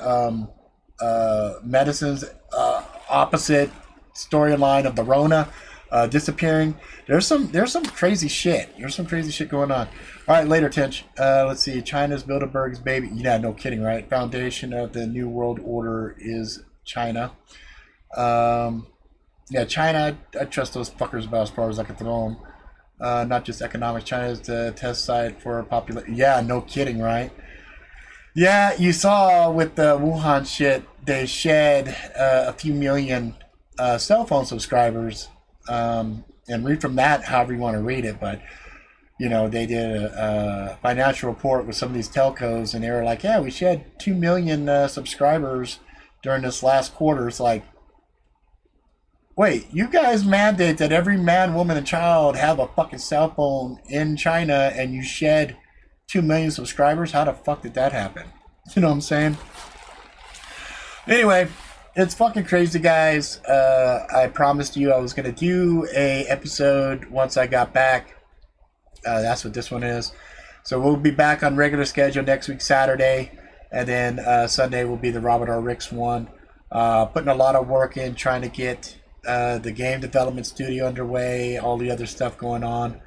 medicines, opposite storyline of the Rona disappearing. There's some crazy shit. There's some crazy shit going on. All right, later, Tinch. Let's see. China's Bilderberg's baby. Yeah, no kidding, right? Foundation of the New World Order is China. Yeah, China. I trust those fuckers about as far as I can throw them. Not just economics. China is the test site for population. Yeah, no kidding, right? Yeah, you saw with the Wuhan shit, they shed a few million cell phone subscribers. And read from that however you want to read it, but you know, they did a financial report with some of these telcos, and they were like, yeah, we shed 2 million subscribers during this last quarter. It's like, wait, you guys mandate that every man, woman, and child have a fucking cell phone in China, and you shed 2 million subscribers? How the fuck did that happen? You know what I'm saying? Anyway, it's fucking crazy, guys. I promised you I was going to do a episode once I got back. That's what this one is. So we'll be back on regular schedule next week, Saturday. And then Sunday will be the Robert R. Ricks one. Putting a lot of work in trying to get the game development studio underway, all the other stuff going on.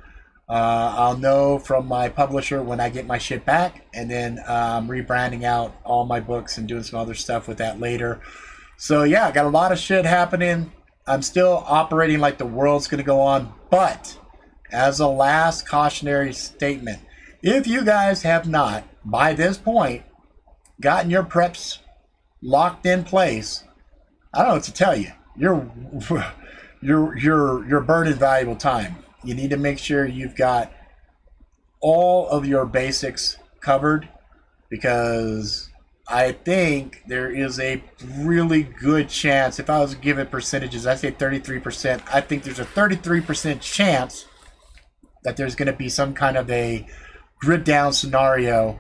I'll know from my publisher when I get my shit back. And then I'm rebranding out all my books and doing some other stuff with that later. So yeah, I got a lot of shit happening. I'm still operating like the world's going to go on. But as a last cautionary statement, if you guys have not, by this point, gotten your preps locked in place, I don't know what to tell you. You're burning valuable time. You need to make sure you've got all of your basics covered, because I think there is a really good chance, if I was given percentages, I say 33%. I think there's a 33% chance that there's going to be some kind of a grid down scenario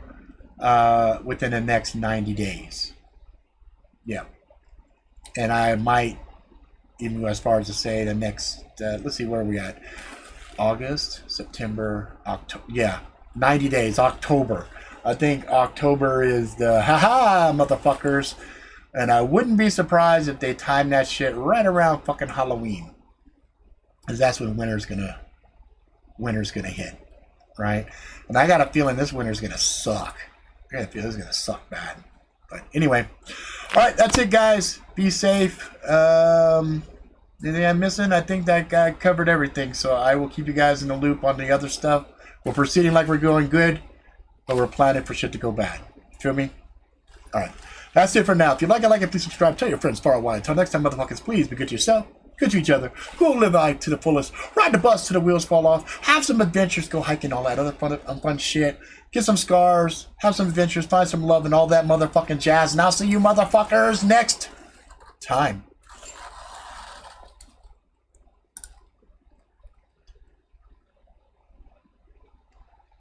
within the next 90 days. Yeah. And I might even go as far as to say the next, let's see, where are we at? August, September, October. Yeah, 90 days, October. I think October is the haha motherfuckers, and I wouldn't be surprised if they time that shit right around fucking Halloween, because that's when winter's gonna hit, right? And I got a feeling this winter's gonna suck. I got a feeling it's gonna suck bad. But anyway, all right, that's it, guys. Be safe. Anything I'm missing? I think that guy covered everything, so I will keep you guys in the loop on the other stuff. We're proceeding like we're going good, but we're planning for shit to go bad. Feel me? All right. That's it for now. If you like it, please subscribe. Tell your friends far and wide. Until next time, motherfuckers, please be good to yourself, good to each other. Go live life to the fullest. Ride the bus till the wheels fall off. Have some adventures. Go hiking, all that other fun shit. Get some scars. Have some adventures. Find some love and all that motherfucking jazz. And I'll see you motherfuckers next time.